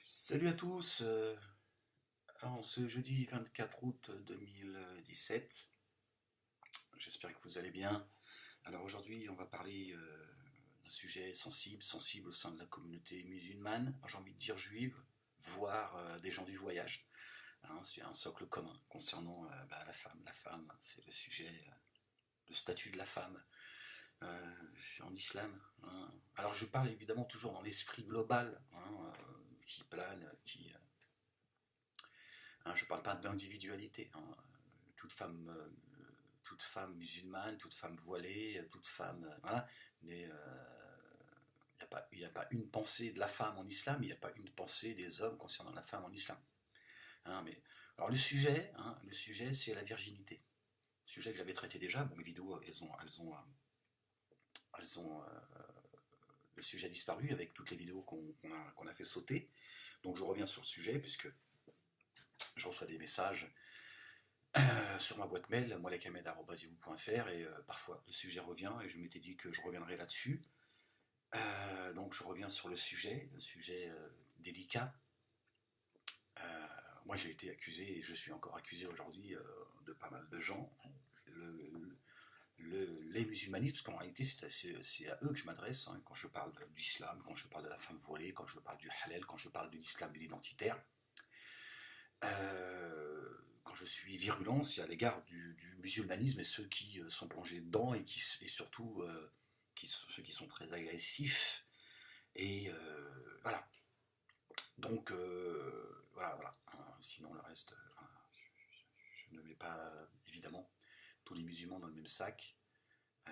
Salut à tous, en ce jeudi 24 août 2017, j'espère que vous allez bien. Alors aujourd'hui on va parler d'un sujet sensible au sein de la communauté musulmane, j'ai envie de dire juive, voire des gens du voyage. Hein, c'est un socle commun concernant la femme. La femme, c'est le sujet, le statut de la femme euh, en islam. Hein. Alors je parle évidemment toujours dans l'esprit global qui plane, je ne parle pas d'individualité. Hein. Toute femme, toute femme musulmane, toute femme voilée, toute femme, voilà. Mais il n'y a pas une pensée de la femme en islam, il n'y a pas une pensée des hommes concernant la femme en islam. Hein, mais alors le sujet, c'est la virginité. Sujet que j'avais traité déjà. Bon, mes vidéos, elles ont le sujet a disparu avec toutes les vidéos qu'on a fait sauter. Donc je reviens sur le sujet puisque je reçois des messages sur ma boîte mail, moalekamed.yahoo.fr, et parfois le sujet revient et je m'étais dit que je reviendrai là-dessus. Donc je reviens sur le sujet délicat. Moi j'ai été accusé et je suis encore accusé aujourd'hui de pas mal de gens. Le, les musulmanistes, parce qu'en réalité c'est à eux que je m'adresse hein, quand je parle d'islam, quand je parle de la femme voilée, quand je parle du halal, quand je parle de l'islam de l'identitaire. Quand je suis virulent, c'est à l'égard du musulmanisme et ceux qui sont plongés dedans et surtout ceux qui sont très agressifs. Et voilà. Donc voilà. Sinon le reste, je ne mets pas évidemment tous les musulmans dans le même sac. Euh,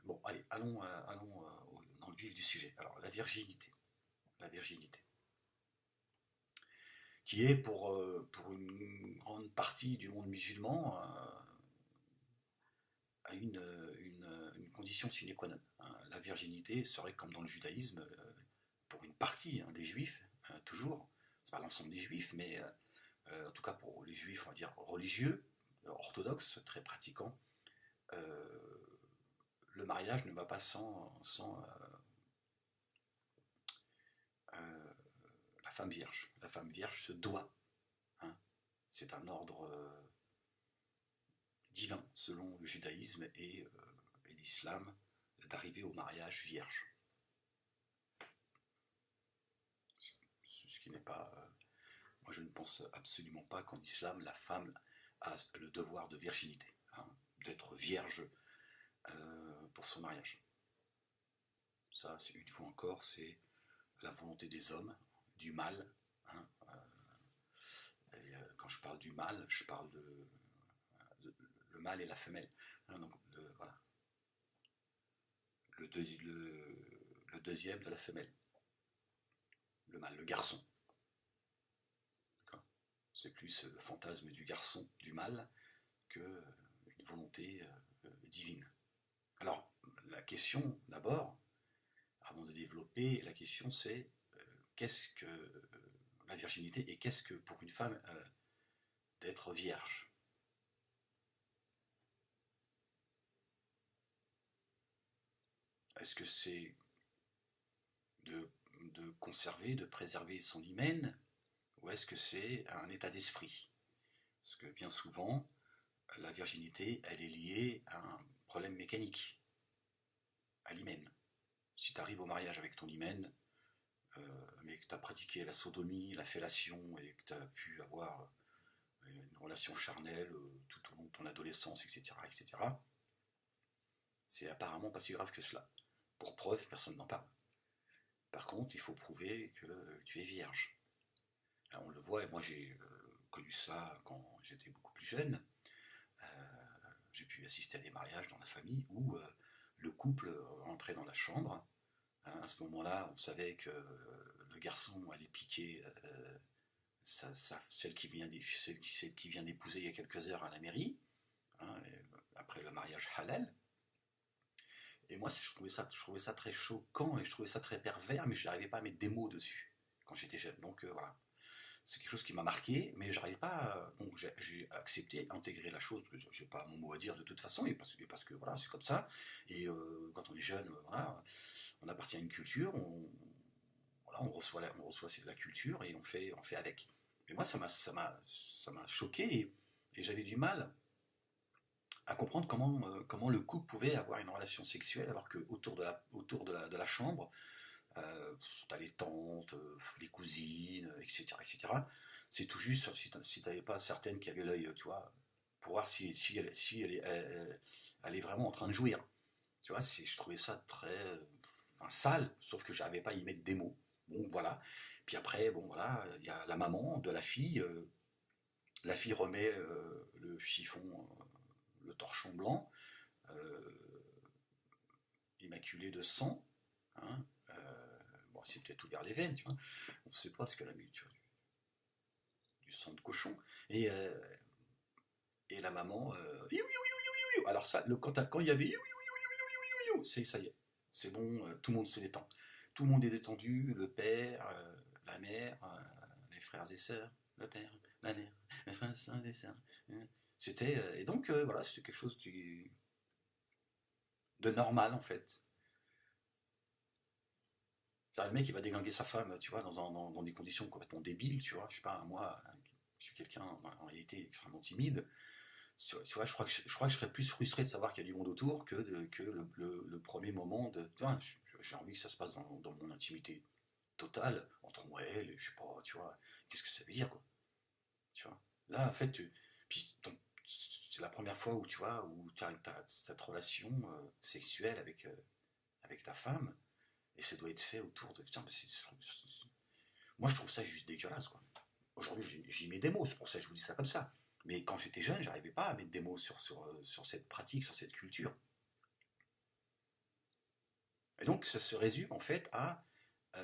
bon, allez, allons dans le vif du sujet. Alors la virginité. La virginité. Qui est pour une grande partie du monde musulman une condition sine qua non. Hein. La virginité serait comme dans le judaïsme, pour une partie des juifs, toujours, c'est pas l'ensemble des juifs, mais en tout cas pour les juifs, on va dire religieux, orthodoxes, très pratiquants, euh, le mariage ne va pas sans euh, la femme vierge. La femme vierge se doit, hein, c'est un ordre divin selon le judaïsme et l'islam d'arriver au mariage vierge. Ce qui n'est pas. Moi, je ne pense absolument pas qu'en islam, la femme a le devoir de virginité, hein, d'être vierge pour son mariage. Ça, une fois encore, c'est la volonté des hommes, du mal. Hein, quand je parle du mal, je parle le mâle et la femelle. Hein, donc, voilà. Le deuxième de la femelle. Le mâle, le garçon. C'est plus le fantasme du garçon, du mâle, qu'une volonté divine. Alors, la question, d'abord, avant de développer, la question c'est qu'est-ce que la virginité et qu'est-ce que pour une femme d'être vierge. Est-ce que c'est de, de conserver, de préserver son hymen, ou est-ce que c'est un état d'esprit? Parce que bien souvent, la virginité, elle est liée à un problème mécanique, à l'hymen. Si tu arrives au mariage avec ton hymen, mais que tu as pratiqué la sodomie, la fellation, et que tu as pu avoir une relation charnelle tout au long de ton adolescence, etc., etc., c'est apparemment pas si grave que cela. Pour preuve, personne n'en parle. Par contre, il faut prouver que tu es vierge. Alors, on le voit, et moi j'ai connu ça quand j'étais beaucoup plus jeune. J'ai pu assister à des mariages dans la famille où le couple rentrait dans la chambre. Hein, à ce moment-là, on savait que le garçon allait piquer celle qui vient d'épouser il y a quelques heures à la mairie, hein, après le mariage halal. Et moi, je trouvais ça très choquant et je trouvais ça très pervers, mais je n'arrivais pas à mettre des mots dessus quand j'étais jeune. Donc voilà, c'est quelque chose qui m'a marqué, mais j'arrive pas. Donc j'ai accepté, intégré la chose, parce que j'ai pas mon mot à dire de toute façon, et parce que voilà, c'est comme ça. Et quand on est jeune, voilà, on appartient à une culture, voilà, on reçoit c'est de la culture et on fait avec. Mais moi, ça m'a choqué et j'avais du mal à comprendre comment le couple pouvait avoir une relation sexuelle alors que autour de la chambre, t'as les tantes, les cousines, etc., etc. C'est tout juste si t'avais pas certaines qui avaient l'œil, tu vois, pour voir si elle est vraiment en train de jouir. Tu vois, je trouvais ça très enfin, sale, sauf que j'arrivais pas à y mettre des mots. Bon, voilà. Puis après, bon, voilà, il y a la maman de la fille. La fille remet le chiffon, le torchon blanc, euh, immaculé de sang. Hein, bon, c'est peut-être ouvert les veines, tu vois. On ne sait pas ce qu'elle a mis, tu vois, du sang de cochon. Et, euh, et la maman, alors ça, quand il y avait c'est ça y est, c'est bon, tout le monde se détend. Tout le monde est détendu, le père, la mère, les frères et sœurs, le père, la mère, les frères et sœurs. C'était et donc voilà, c'était quelque chose de normal en fait. C'est le mec qui va déglinguer sa femme, tu vois, dans des conditions complètement débiles, tu vois. Je sais pas, moi, je suis quelqu'un en réalité extrêmement timide. Tu vois, je crois que je serais plus frustré de savoir qu'il y a du monde autour que le premier moment de. Tu vois, j'ai envie que ça se passe dans mon intimité totale, entre moi et elle, je sais pas, tu vois, qu'est-ce que ça veut dire, quoi. Tu vois. Là, en fait, puis c'est la première fois où tu vois, où tu as, cette relation sexuelle avec ta femme, et ça doit être fait autour de. Putain, moi, je trouve ça juste dégueulasse, quoi. Aujourd'hui, j'y mets des mots, c'est pour ça que je vous dis ça comme ça. Mais quand j'étais jeune, j'arrivais pas à mettre des mots sur cette pratique, sur cette culture. Et donc, ça se résume en fait à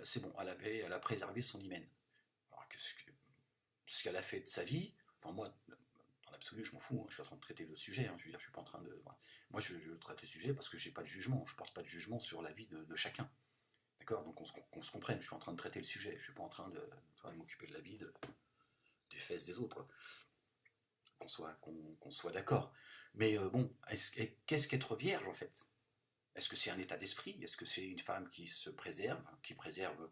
c'est bon, elle a préservé son hymen. Alors que ce qu'elle a fait de sa vie, enfin moi, dans l'absolu, je m'en fous, hein, je suis en train de traiter le sujet, hein, je veux dire, je suis pas en train de. Voilà. Moi, je traite le sujet parce que j'ai pas de jugement, je porte pas de jugement sur la vie de chacun. D'accord. Donc, qu'on se comprenne, je suis en train de traiter le sujet, je suis pas en train de m'occuper de la vie des fesses des autres, quoi. Qu'on soit d'accord. Mais bon, qu'est-ce qu'être vierge en fait? Est-ce que c'est un état d'esprit? Est-ce que c'est une femme qui se préserve, qui préserve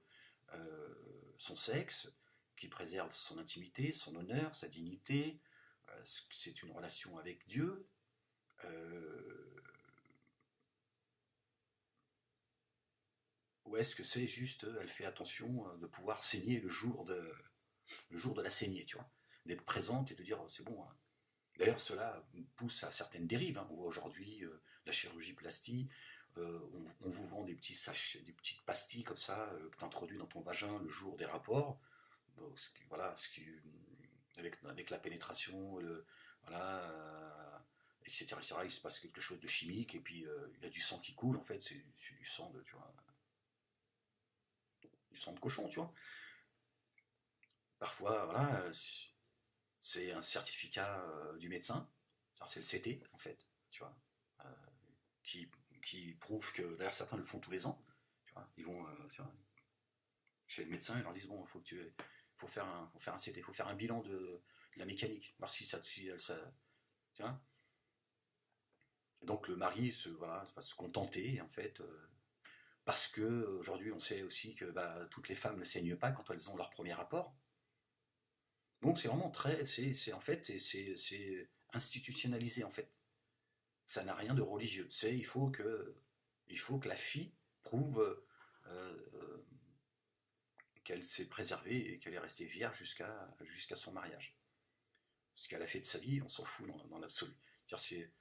son sexe, qui préserve son intimité, son honneur, sa dignité? C'est une relation avec Dieu? euh, Ou est-ce que c'est juste, elle fait attention de pouvoir saigner le jour de la saignée, tu vois? D'être présente et de dire, oh, c'est bon, hein. D'ailleurs, cela pousse à certaines dérives, hein. On voit aujourd'hui la chirurgie plastique, on vous vend des petits sachets, des petites pastilles comme ça que tu introduis dans ton vagin le jour des rapports. Bon, voilà, avec la pénétration, voilà, etc., etc., il se passe quelque chose de chimique et puis il y a du sang qui coule. En fait, c'est du sang de, tu vois, du sang de cochon, tu vois. Parfois, voilà, c'est un certificat du médecin, c'est le CT en fait, tu vois. Euh, qui, qui prouvent que, d'ailleurs certains le font tous les ans, tu vois, ils vont chez le médecin, ils leur disent bon, faut faire un CT, il faut faire un bilan de la mécanique, voir si tu vois. Et donc le mari voilà, va se contenter en fait, parce que aujourd'hui on sait aussi que bah, toutes les femmes ne saignent pas quand elles ont leur premier rapport. Donc c'est vraiment très, en fait, c'est institutionnalisé en fait. Ça n'a rien de religieux. Il faut que la fille prouve qu'elle s'est préservée et qu'elle est restée vierge jusqu'à son mariage. Ce qu'elle a fait de sa vie, on s'en fout dans l'absolu. C'est,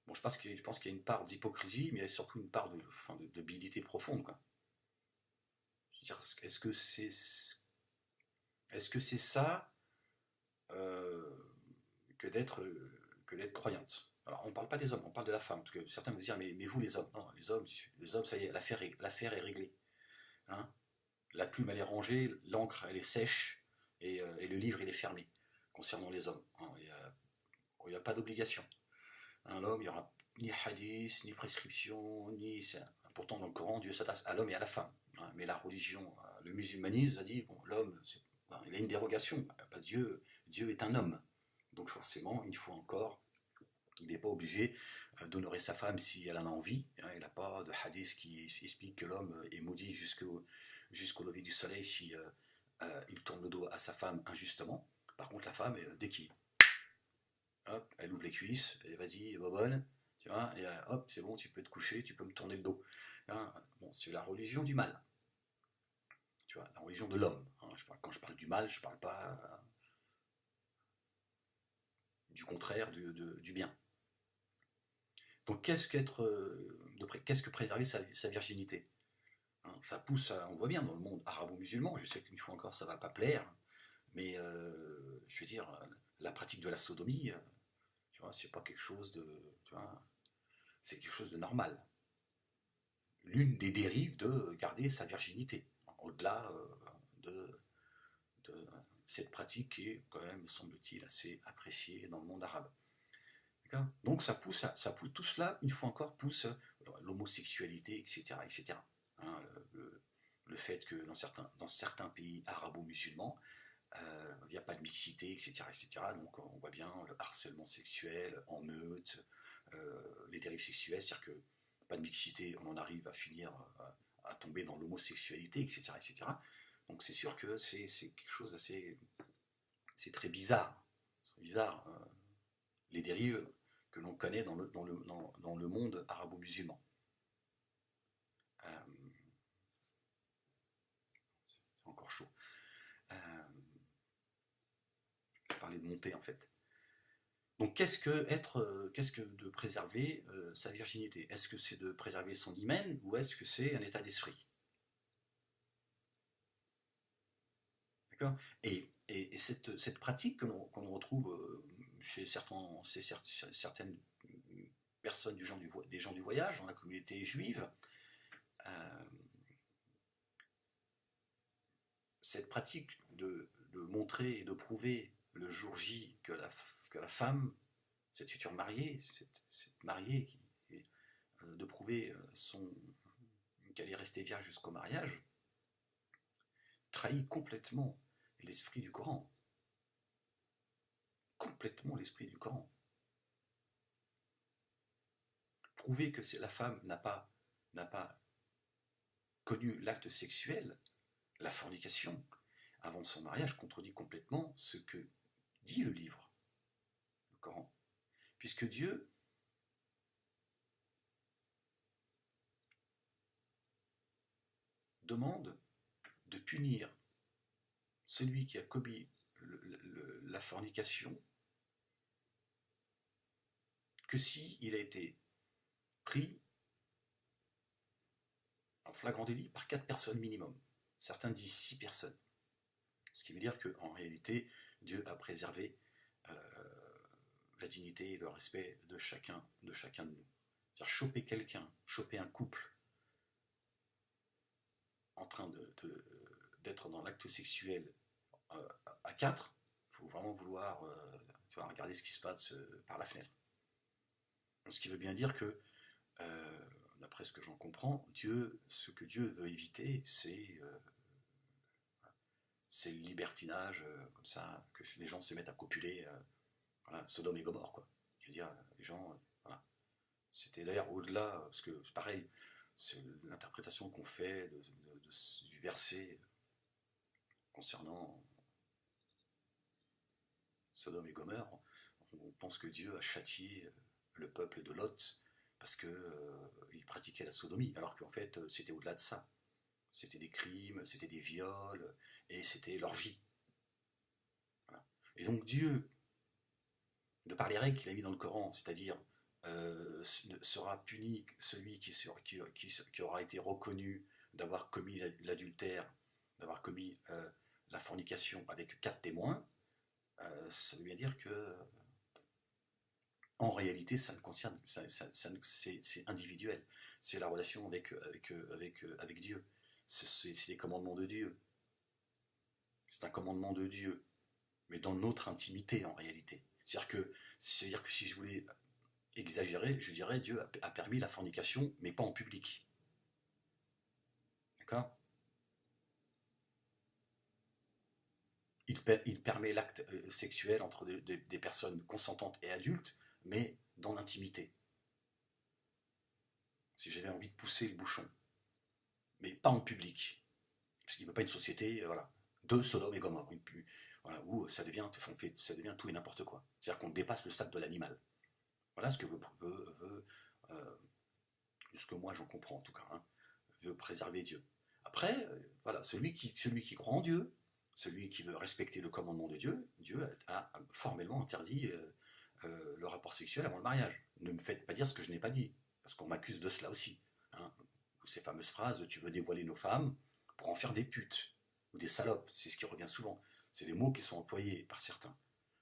bon, je pense qu'il y a une part d'hypocrisie, mais il y a surtout une part enfin, de debilité profonde, quoi. Dire, est-ce que c'est ça euh, que d'être croyante? Alors, on ne parle pas des hommes, on parle de la femme, parce que certains me disent, mais vous les hommes, non, les hommes, ça y est, l'affaire est réglée. Hein. La plume, elle est rangée, l'encre, elle est sèche, et le livre, il est fermé, concernant les hommes. Hein. Il n'y a pas d'obligation. Un homme, il n'y aura ni hadith, ni prescription, ni. Pourtant, dans le Coran, Dieu s'attache à l'homme et à la femme. Hein. Mais la religion, le musulmanisme a dit bon, l'homme, il a une dérogation. Dieu est un homme. Donc, forcément, une fois encore, il n'est pas obligé d'honorer sa femme si elle en a envie. Hein. Il n'a pas de hadith qui explique que l'homme est maudit jusqu'au lever du soleil si il tourne le dos à sa femme injustement. Par contre, la femme, dès qu'il... Hop, elle ouvre les cuisses, et vas-y, bobonne, tu vois, et hop, c'est bon, tu peux te coucher, tu peux me tourner le dos. Hein, bon, c'est la religion du mal, tu vois, la religion de l'homme. Hein, quand je parle du mal, je parle pas du contraire, du bien. Donc qu'est-ce que préserver sa virginité? Hein, ça pousse, on voit bien dans le monde arabo-musulman, je sais qu'une fois encore ça va pas plaire, mais je veux dire, la pratique de la sodomie, tu vois, c'est pas quelque chose de, tu vois, c'est quelque chose de normal. L'une des dérives de garder sa virginité, au-delà de cette pratique qui est quand même, semble-t-il, assez appréciée dans le monde arabe. Donc ça pousse, tout cela, une fois encore, pousse l'homosexualité, etc. etc. Hein, le fait que dans certains pays arabo-musulmans, il n'y a pas de mixité, etc., etc. Donc on voit bien le harcèlement sexuel en meute, les dérives sexuelles, c'est-à-dire que pas de mixité, on en arrive à finir à tomber dans l'homosexualité, etc., etc. Donc c'est sûr que c'est quelque chose d'assez... C'est très bizarre. C'est bizarre, les dérives que l'on connaît dans le monde arabo-musulman. Euh, c'est encore chaud. Je parlais de monter en fait. Donc qu'est-ce que de préserver sa virginité? Est-ce que c'est de préserver son hymen ou est-ce que c'est un état d'esprit? D'accord. Et cette pratique que l'on retrouve chez certaines personnes des gens du voyage, dans la communauté juive, euh, cette pratique de montrer et de prouver le jour J que la femme, cette future mariée, cette mariée, de prouver qu'elle est restée vierge jusqu'au mariage, trahit complètement l'esprit du Coran. Complètement l'esprit du Coran. Prouver que la femme n'a pas connu l'acte sexuel, la fornication, avant son mariage, contredit complètement ce que dit le livre, le Coran. Puisque Dieu demande de punir celui qui a commis la fornication que si il a été pris en flagrant délit par 4 personnes minimum. Certains disent 6 personnes. Ce qui veut dire qu'en réalité, Dieu a préservé la dignité et le respect de chacun de nous. C'est-à-dire choper quelqu'un, choper un couple en train d'être dans l'acte sexuel à 4, il faut vraiment vouloir regarder ce qui se passe par la fenêtre. Donc, ce qui veut bien dire que, d'après ce que j'en comprends, ce que Dieu veut éviter, c'est le libertinage, comme ça, que les gens se mettent à copuler, voilà, Sodome et Gomorre, quoi. Je veux dire, les gens, voilà. C'était d'ailleurs au-delà, parce que pareil, c'est l'interprétation qu'on fait du verset concernant Sodome et Gomorre. On pense que Dieu a châtié le peuple de Lot parce qu'il pratiquait la sodomie, alors qu'en fait c'était au-delà de ça. C'était des crimes, c'était des viols, et c'était l'orgie. Voilà. Et donc Dieu, de par les règles qu'il a mis dans le Coran, c'est-à-dire sera puni celui qui aura été reconnu d'avoir commis l'adultère, d'avoir commis la fornication avec 4 témoins, ça veut bien dire que en réalité, ça ne concerne, c'est individuel. C'est la relation avec Dieu. C'est des commandements de Dieu. C'est un commandement de Dieu, mais dans notre intimité en réalité. C'est-à-dire que si je voulais exagérer, je dirais Dieu a permis la fornication, mais pas en public. D'accord? Il permet l'acte sexuel entre des personnes consentantes et adultes, mais dans l'intimité. Si j'avais envie de pousser le bouchon, mais pas en public. Parce qu'il ne veut pas une société, voilà, de Sodome et Gomorrhe, voilà, où ça devient tout et n'importe quoi. C'est-à-dire qu'on dépasse le stade de l'animal. Voilà ce que euh, ce que moi j'en comprends en tout cas, hein, veut préserver Dieu. Après, voilà, celui qui croit en Dieu, celui qui veut respecter le commandement de Dieu, Dieu a formellement interdit le rapport sexuel avant le mariage. Ne me faites pas dire ce que je n'ai pas dit, parce qu'on m'accuse de cela aussi. Hein. Ces fameuses phrases, tu veux dévoiler nos femmes pour en faire des putes, ou des salopes, c'est ce qui revient souvent. C'est les mots qui sont employés par certains.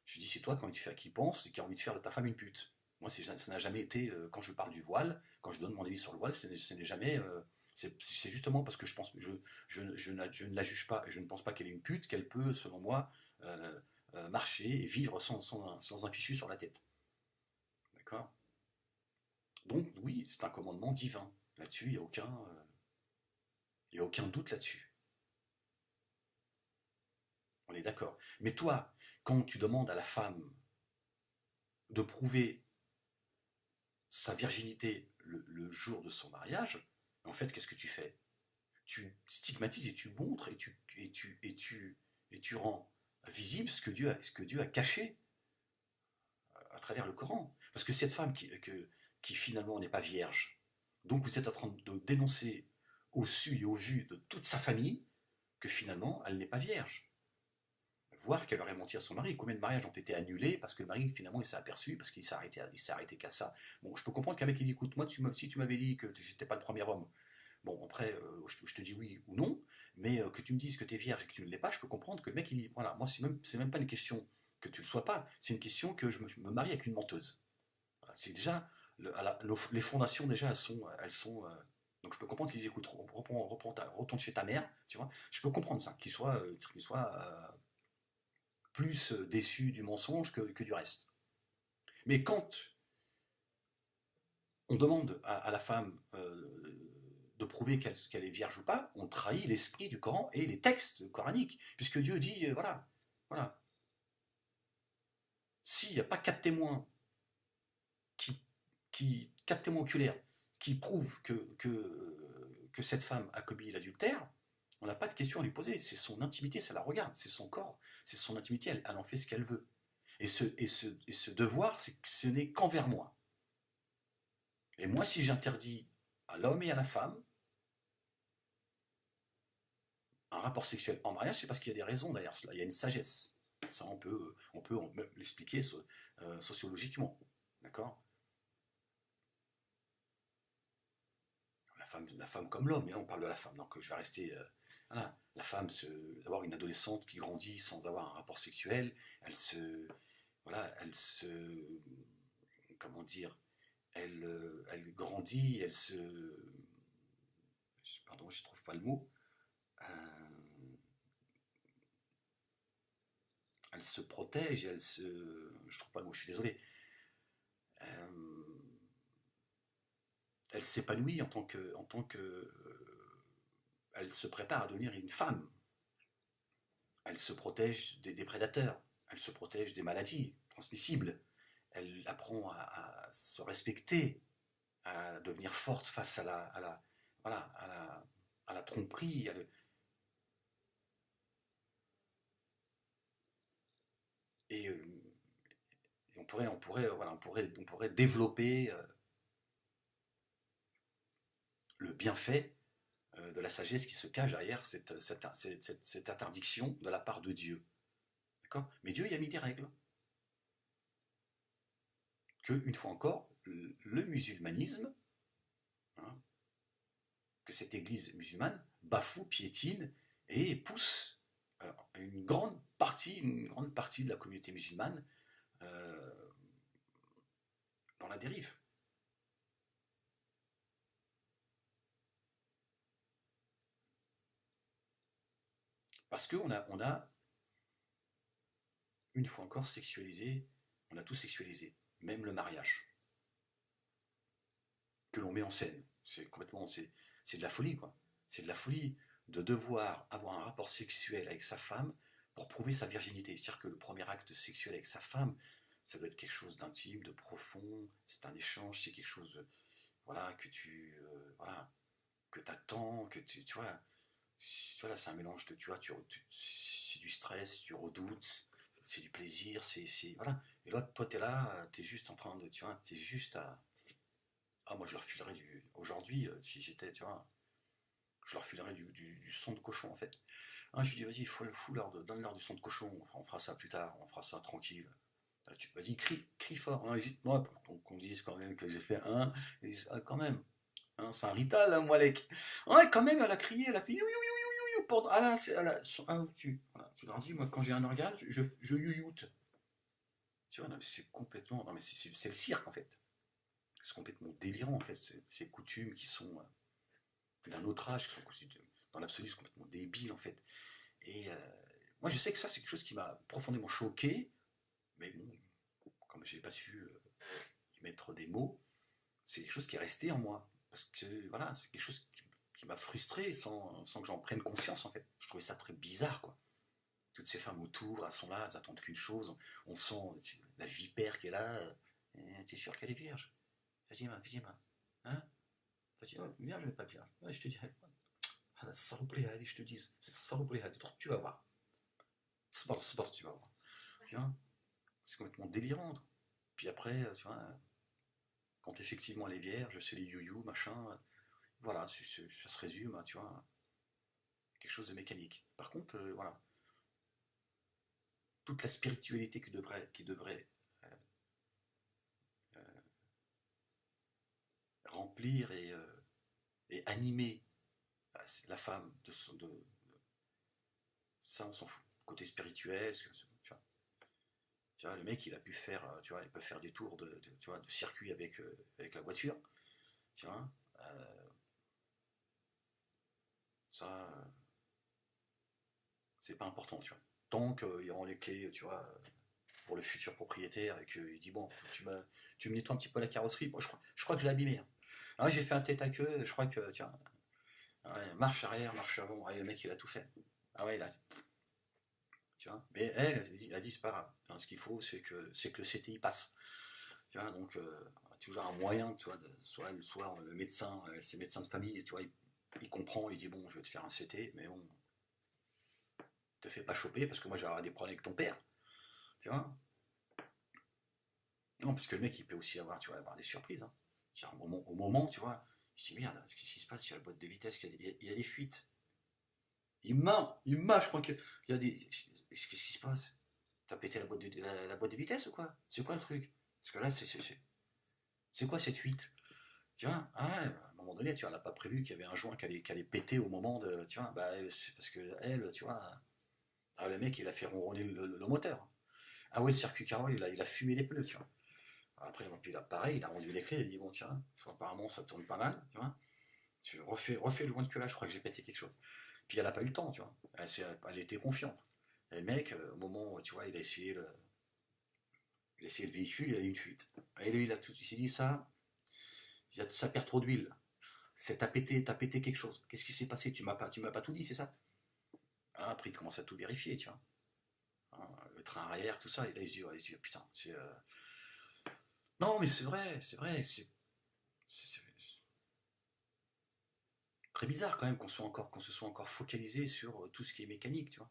Je dis, c'est toi qui pense et qui a envie de faire de ta femme une pute. Moi, ça n'a jamais été, quand je parle du voile, quand je donne mon avis sur le voile, ce n'est jamais. C'est justement parce que je pense, je ne la juge pas et je ne pense pas qu'elle est une pute, qu'elle peut, selon moi, marcher et vivre sans un fichu sur la tête. D'accord. Donc, oui, c'est un commandement divin. Là-dessus, il y a aucun doute là-dessus. On est d'accord. Mais toi, quand tu demandes à la femme de prouver sa virginité le jour de son mariage, en fait, qu'est-ce que tu fais? Tu stigmatises et tu montres et tu rends visible ce que Dieu a caché à travers le Coran. Parce que cette femme qui finalement n'est pas vierge, donc vous êtes en train de dénoncer au su et au vu de toute sa famille que finalement elle n'est pas vierge. Voir qu'elle aurait menti à son mari. Combien de mariages ont été annulés parce que le mari finalement il s'est aperçu, parce qu'il s'est arrêté qu'à ça. Bon, je peux comprendre qu'un mec il dit écoute, moi si tu m'avais dit que j'étais pas le premier homme, bon après je te dis oui ou non, mais que tu me dises que tu es vierge et que tu ne l'es pas, je peux comprendre que le mec il dit voilà, moi c'est même pas une question que tu le sois pas, c'est une question que je me marie avec une menteuse. Voilà, c'est déjà les fondations déjà elles sont donc je peux comprendre qu'ils disent écoute retourne chez ta mère, tu vois. Je peux comprendre ça, qu'il soit plus déçu du mensonge que du reste. Mais quand on demande à la femme de prouver qu'elle est vierge ou pas, on trahit l'esprit du Coran et les textes coraniques, puisque Dieu dit, voilà, s'il n'y a pas qui, quatre témoins oculaires qui prouvent que cette femme a commis l'adultère, on n'a pas de question à lui poser. C'est son intimité, ça la regarde, c'est son corps, c'est son intimité, elle en fait ce qu'elle veut. Et ce devoir, ce n'est qu'envers moi. Et moi, si j'interdis à l'homme et à la femme un rapport sexuel en mariage, c'est parce qu'il y a des raisons derrière cela. Il y a une sagesse. Ça, on peut l'expliquer sociologiquement. D'accord. La femme comme l'homme, et là on parle de la femme. Donc je vais rester. Voilà. La femme, d'avoir une adolescente qui grandit sans avoir un rapport sexuel, elle se. Voilà, elle se. Comment dire. Elle grandit, elle se. Pardon, je ne trouve pas le mot. Euh, elle se protège, elle se. Je trouve pas le mot, je suis désolé. Euh, elle s'épanouit en tant que. Elle se prépare à devenir une femme. Elle se protège des prédateurs. Elle se protège des maladies transmissibles. Elle apprend à se respecter, à devenir forte face voilà, à la tromperie. Et, voilà, on pourrait développer le bienfait de la sagesse qui se cache derrière cette interdiction de la part de Dieu. D'accord. Mais Dieu y a mis des règles. Que, une fois encore, le musulmanisme, hein, que cette église musulmane bafoue, piétine et pousse une grande partie de la communauté musulmane euh, dans la dérive. Parce on a, une fois encore, sexualisé, on a tout sexualisé, même le mariage, que l'on met en scène. C'est de la folie, quoi. C'est de la folie de devoir avoir un rapport sexuel avec sa femme pour prouver sa virginité. C'est-à-dire que le premier acte sexuel avec sa femme, ça doit être quelque chose d'intime, de profond, c'est un échange, c'est quelque chose voilà, que tu voilà, que attends, tu vois. Voilà, c'est un mélange de, tu vois, c'est du stress, du redoute, c'est du plaisir, voilà. Et là, toi, t'es là, t'es juste en train de, tu vois, t'es juste à... Ah, moi, je leur filerais aujourd'hui, si j'étais, tu vois, je leur filerais du sang de cochon, en fait. Ah, je lui dis, vas-y, donne-leur du sang de cochon, on fera ça plus tard, on fera ça tranquille. Là, vas-y, crie fort, hein, hésite-moi, donc on dise quand même que j'ai fait un, ils disent, ah, quand même, hein, c'est un rital, hein, Moalek. Ouais, quand même, elle a crié, elle a fait you, you, you, you, you, pour... Ah là, voilà, tu leur dis, moi, quand j'ai un orgasme, je you-youte. Tu vois, non, c'est complètement, non, mais c'est le cirque, en fait. C'est complètement délirant, en fait, ces coutumes qui sont d'un autre âge, qui sont dans l'absolu, c'est complètement débile, en fait. Et moi, je sais que ça, c'est quelque chose qui m'a profondément choqué, mais bon, comme j'ai pas su y mettre des mots, c'est quelque chose qui est resté en moi. Parce que voilà, c'est quelque chose qui m'a frustré sans que j'en prenne conscience en fait. Je trouvais ça très bizarre quoi. Toutes ces femmes autour, elles sont là, elles attendent qu'une chose. On sent la vipère qui est là. T'es sûr qu'elle est vierge? Vas-y, ma. Hein? Vas-y, ouais, vierge ou pas vierge? Ouais, je te dis. Ah, la saloperie, allez, je te dis. C'est saloperie, allez, tu vas voir. Sport, tu vas voir. Tu vois? C'est complètement délirant. Puis après, tu vois, quand effectivement elle est vierge, c'est les you-you, machin. Voilà, ça se résume, tu vois, quelque chose de mécanique. Par contre, voilà, toute la spiritualité qui devrait euh, euh, remplir et animer la femme ça, on s'en fout. Côté spirituel, tu vois, le mec, il a pu faire, tu vois, il peut faire des tours tu vois, de circuit avec la voiture, tu vois, ça, c'est pas important, tu vois. Tant qu'ils auront les clés, tu vois, pour le futur propriétaire et qu'il dit bon, tu me nettoies un petit peu la carrosserie. Bon, je crois que je l'ai abîmé. Hein. Ah, j'ai fait un tête à queue, je crois que tiens, ouais, marche arrière, marche avant. Ouais, le mec il a tout fait. Ah ouais, tu vois. Mais elle a dit c'est pas grave. Hein, ce qu'il faut c'est que le CTI passe. Tu vois, donc toujours un moyen, tu vois, soit le médecin, ses médecins de famille, tu vois, il comprend, il dit bon, je vais te faire un CT, mais bon, te fais pas choper parce que moi j'ai des problèmes avec ton père. Tu vois. Non, parce que le mec, il peut aussi avoir, tu vois, avoir des surprises. Hein. Au moment, tu vois, il se dit merde, qu'est-ce qui se passe sur la boîte de vitesse? Il y a des fuites. Je crois qu'il y a des. Qu'est-ce qui se passe? T'as pété la boîte de vitesse ou quoi? C'est quoi le truc? Parce que là, c'est quoi cette fuite? Tu vois, ah ouais, à un moment donné, tu vois, elle n'a pas prévu qu'il y avait un joint qui allait péter au moment de. Tu vois, bah, c'est parce que elle, tu vois, ah, le mec, il a fait ronronner le moteur. Ah oui, le circuit carreau, il a fumé les pneus, tu vois. Après, puis là, pareil, il a rendu les clés, il a dit bon, tiens, apparemment ça tourne pas mal, tu vois. Tu refais le joint de culage, je crois que j'ai pété quelque chose. Puis elle a pas eu le temps, tu vois. Elle était confiante. Et le mec, au moment où, tu vois, il a essayé le véhicule, il a eu une fuite. Et lui, il s'est dit ça perd trop d'huile. T'as pété quelque chose. Qu'est-ce qui s'est passé? Tu m'as pas tout dit, c'est ça? Ah, après, il commence à tout vérifier, tu vois. Hein, le train arrière, tout ça, et là, il se dit putain, non, mais c'est vrai, c'est très bizarre quand même qu'on se soit encore focalisé sur tout ce qui est mécanique, tu vois.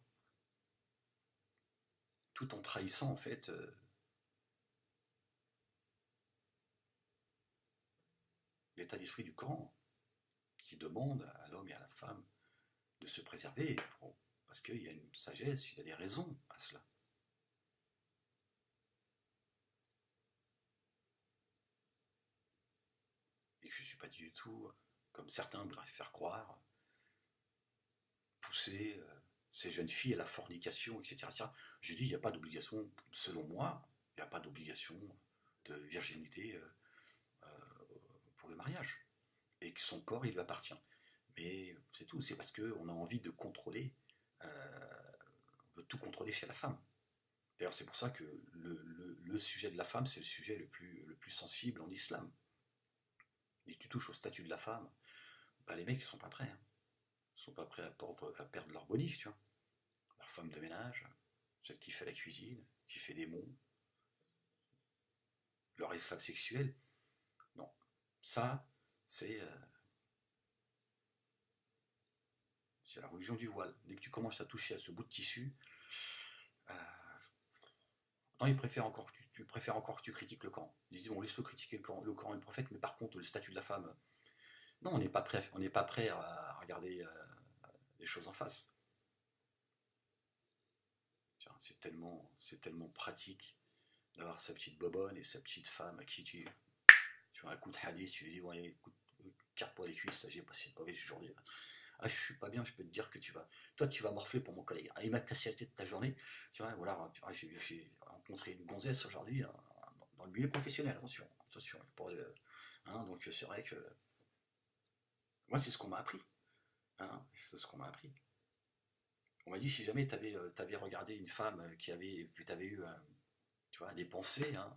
Tout en trahissant en fait l'état d'esprit du Coran, qui demande à l'homme et à la femme de se préserver, parce qu'il y a une sagesse, il y a des raisons à cela. Et que je ne suis pas du tout, comme certains voudraient faire croire, pousser ces jeunes filles à la fornication, etc. etc. Je dis, il n'y a pas d'obligation, selon moi, il n'y a pas d'obligation de virginité pour le mariage. Et que son corps, il lui appartient. Mais c'est tout, c'est parce qu'on a envie de contrôler, on veut tout contrôler chez la femme. D'ailleurs, c'est pour ça que le sujet de la femme, c'est le sujet le plus sensible en islam. Dès que tu touches au statut de la femme, bah, les mecs, ils sont pas prêts. Hein. Ils sont pas prêts à perdre leur boniche, tu vois. Leur femme de ménage, celle qui fait la cuisine, qui fait des monts, leur esclave sexuel. Non. Ça, c'est C'est la religion du voile. Dès que tu commences à toucher à ce bout de tissu, euh, non, tu préfères encore que tu critiques le Coran. Ils disent, bon, laisse-le critiquer le Coran et le prophète, mais par contre, le statut de la femme, non, on n'est pas prêt à regarder les choses en face. C'est tellement pratique d'avoir sa petite bobonne et sa petite femme à qui tu as un coup de hadith, tu lui dis, ouais, écoute, carte-toi les cuisses, j'ai passé une mauvaise journée. Ah, je suis pas bien, je peux te dire que toi, tu vas morfler pour mon collègue. Ah, il m'a cassé la tête toute la journée. Tu vois, voilà, j'ai rencontré une gonzesse aujourd'hui dans le milieu professionnel. Attention, attention. Donc c'est vrai que moi, c'est ce qu'on m'a appris. Hein, c'est ce qu'on m'a appris. On m'a dit si jamais tu avais regardé une femme que tu avais eu, tu vois, des pensées, hein,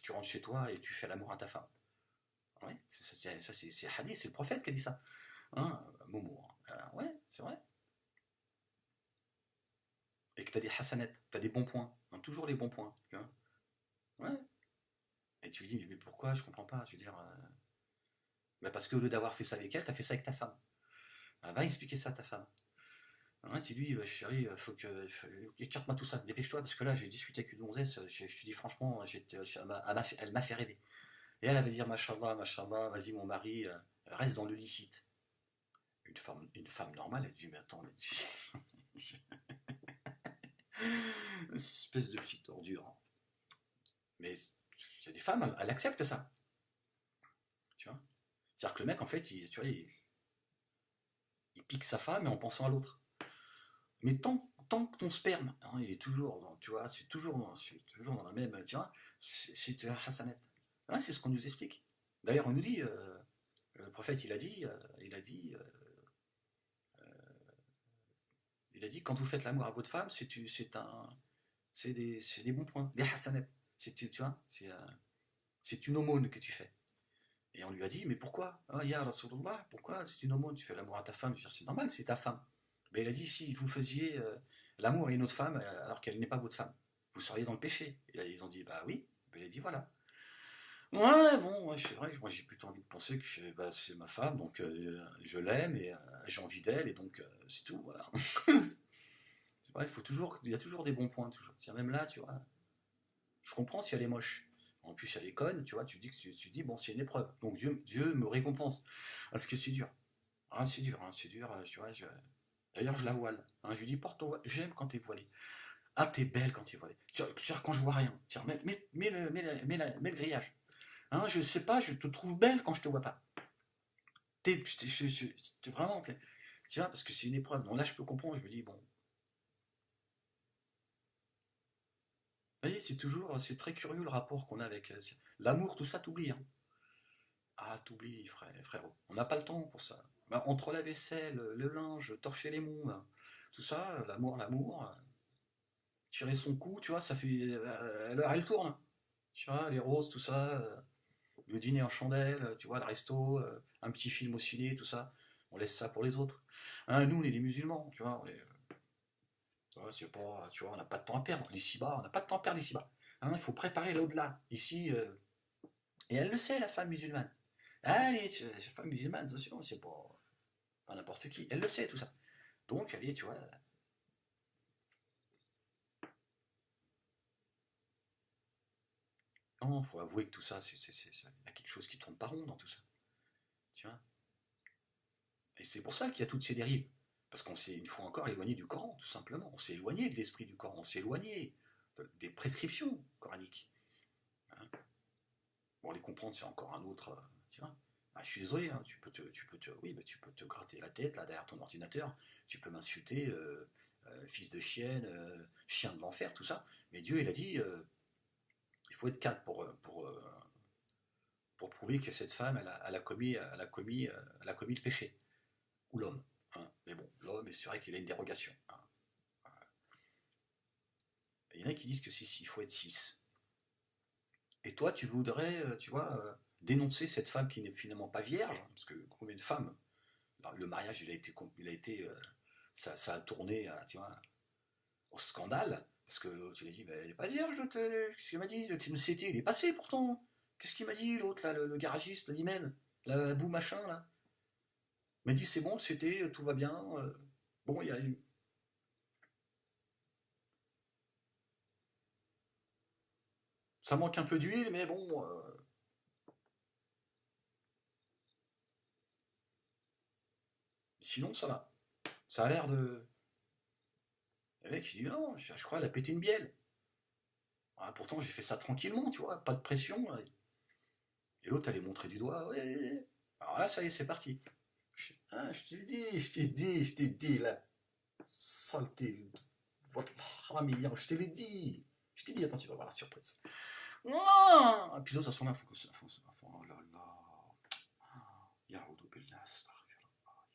tu rentres chez toi et tu fais l'amour à ta femme. Ouais, c'est hadith, c'est le prophète qui a dit ça. Hein, Momo. Ouais, c'est vrai. Et que tu as des hasanettes, tu as des bons points. Hein, toujours les bons points. Tu vois. Ouais. Et tu lui dis, mais pourquoi? Je comprends pas. Je veux dire, bah parce que au lieu d'avoir fait ça avec elle, tu as fait ça avec ta femme. Ah, va expliquer ça à ta femme. Hein, tu lui dis, bah, chérie, écarte-moi tout ça, dépêche-toi, parce que là, j'ai discuté avec une gonzesse, je te dis franchement, elle m'a fait rêver. Et elle va dire, machallah, machallah, vas-y, mon mari, reste dans le licite. Une femme normale, elle dit, mais attends, une espèce de petite ordure. Hein. Mais il y a des femmes, elles acceptent ça. Tu vois. C'est-à-dire que le mec, en fait, il pique sa femme en pensant à l'autre. Mais tant que ton sperme, hein, il est toujours, tu vois, c'est toujours dans la même, tu vois, c'est un hasanet. Hein, c'est ce qu'on nous explique. D'ailleurs, on nous dit, le prophète, il a dit, quand vous faites l'amour à votre femme, c'est des bons points, des hasanets. Tu vois, c'est une aumône que tu fais. Et on lui a dit, mais pourquoi? Ah, ya Rasulullah, pourquoi c'est une aumône, tu fais l'amour à ta femme? Je veux dire, c'est normal, c'est ta femme. Mais il a dit, si vous faisiez l'amour à une autre femme alors qu'elle n'est pas votre femme, vous seriez dans le péché. Et là, ils ont dit, bah oui. Et il a dit, voilà. Ouais, bon, ouais, c'est vrai, moi j'ai plutôt envie de penser que bah, c'est ma femme, donc je l'aime et j'ai envie d'elle, et donc c'est tout, voilà. C'est vrai, il y a toujours des bons points, toujours. Tiens, même là, tu vois, je comprends si elle est moche. En plus, elle est conne, tu vois, tu dis, bon, c'est une épreuve. Donc Dieu me récompense. Parce que c'est dur. Ah, c'est dur, tu vois. D'ailleurs, je la voile. Hein, je lui dis, porte ton voile. J'aime quand t'es voilée. Ah, t'es belle quand t'es voilée. Tiens, quand je vois rien. Tiens, mets le grillage. Hein, je sais pas, je te trouve belle quand je te vois pas. T'es vraiment. Tu vois, parce que c'est une épreuve. Donc là, je peux comprendre. Je me dis, bon. Vous voyez, c'est très curieux le rapport qu'on a avec l'amour, tout ça, t'oublies. Hein. Ah, t'oublies, frérot. On n'a pas le temps pour ça. Ben, entre la vaisselle, le linge, torcher les mondes, tout ça, l'amour, tirer son coup, tu vois, ça fait. L'heure, elle tourne. Tu vois, les roses, tout ça, le dîner en chandelle, tu vois, le resto, un petit film au ciné, tout ça. On laisse ça pour les autres. Hein, nous, on est des musulmans, tu vois. Ouais, c'est pas, tu vois, on n'a pas de temps à perdre. Ici-bas, on n'a pas de temps à perdre ici-bas. Hein, il faut préparer l'au-delà. Ici, et elle le sait, la femme musulmane. Allez, la femme musulmane, attention, c'est pas n'importe qui. Elle le sait, tout ça. Donc, allez, tu vois. Non, faut avouer que tout ça, il y a quelque chose qui tourne pas rond dans tout ça. Tu vois. Et c'est pour ça qu'il y a toutes ces dérives. Parce qu'on s'est une fois encore éloigné du Coran, tout simplement. On s'est éloigné de l'esprit du Coran, on s'est éloigné des prescriptions coraniques. Hein. Bon, les comprendre, c'est encore un autre. Tu vois. Ah, je suis désolé, hein, oui, bah, tu peux te gratter la tête là derrière ton ordinateur, tu peux m'insulter, fils de chienne, chien de l'enfer, tout ça. Mais Dieu, il a dit, il faut être quatre pour prouver que cette femme, elle a commis le péché, ou l'homme. Hein. Mais bon, l'homme, c'est vrai qu'il a une dérogation. Hein. Il y en a qui disent que il faut être six. Et toi, tu voudrais, tu vois, dénoncer cette femme qui n'est finalement pas vierge, parce que combien de femmes, le mariage, ça a tourné, tu vois, au scandale, parce que l'autre, il a dit, mais elle n'est pas vierge, qu'est-ce qu'il m'a dit, c'était, il est passé pourtant. Qu'est-ce qu'il m'a dit, l'autre, là, le garagiste, l'hymen, la boue machin, là. Il m'a dit c'est bon, c'était, tout va bien. Bon, il y a eu. Ça manque un peu d'huile, mais bon, sinon ça va. Ça a l'air de. Le mec, il dit non, je crois qu'elle a pété une bielle. Ah, pourtant, j'ai fait ça tranquillement, tu vois, pas de pression. Et l'autre, allait montrer du doigt. Ouais. Alors là, ça y est, c'est parti. Ah, je t'ai dit, je t'ai dit, je t'ai dit, là. Saleté. Wallah, je te l'ai dit. Je t'ai dit, attends, tu vas voir la surprise. Non. Et puis l'autre, à son là, faut que ça. Oh là là. Yahoudou billah, astaghfirullah.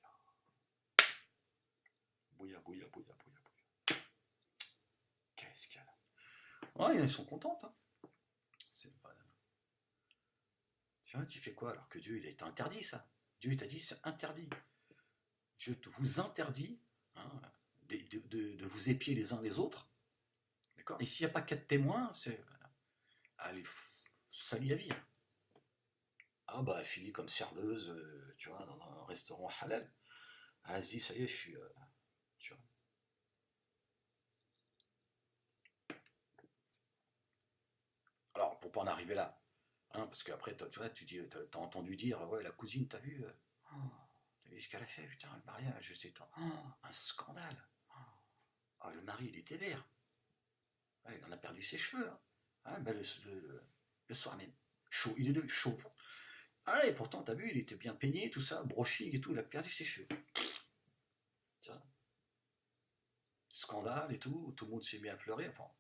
Bouya, bouya, bouya, bouya, bouya. Qu'est-ce qu'elle a. Ouais, ils sont contentes. Hein. C'est pas. Tiens, tu fais quoi alors que Dieu, il a été interdit, ça. Dieu, il t'a dit, c'est interdit. Je vous interdis hein, de vous épier les uns les autres. D'accord. Et s'il n'y a pas 4 témoins, c'est. Allez, salut à vie. Ah bah, elle finit comme serveuse, tu vois, dans un restaurant halal. Ah, elle se dit, ça y est, je suis. Tu vois. Alors, pour pas en arriver là, hein, parce qu'après, tu vois, tu dis, t'as entendu dire, ouais, la cousine, oh, t'as vu ce qu'elle a fait, putain, le mariage, je sais, un scandale. Ah, le mari, il était vert. Ouais, il en a perdu ses cheveux. Hein. Ah, bah, le soir même. Chaud, il est devenu chaud. Ah, et pourtant, t'as vu, il était bien peigné, tout ça, brushing et tout, il a perdu ses cheveux. Tiens, scandale et tout le monde s'est mis à pleurer. Enfin,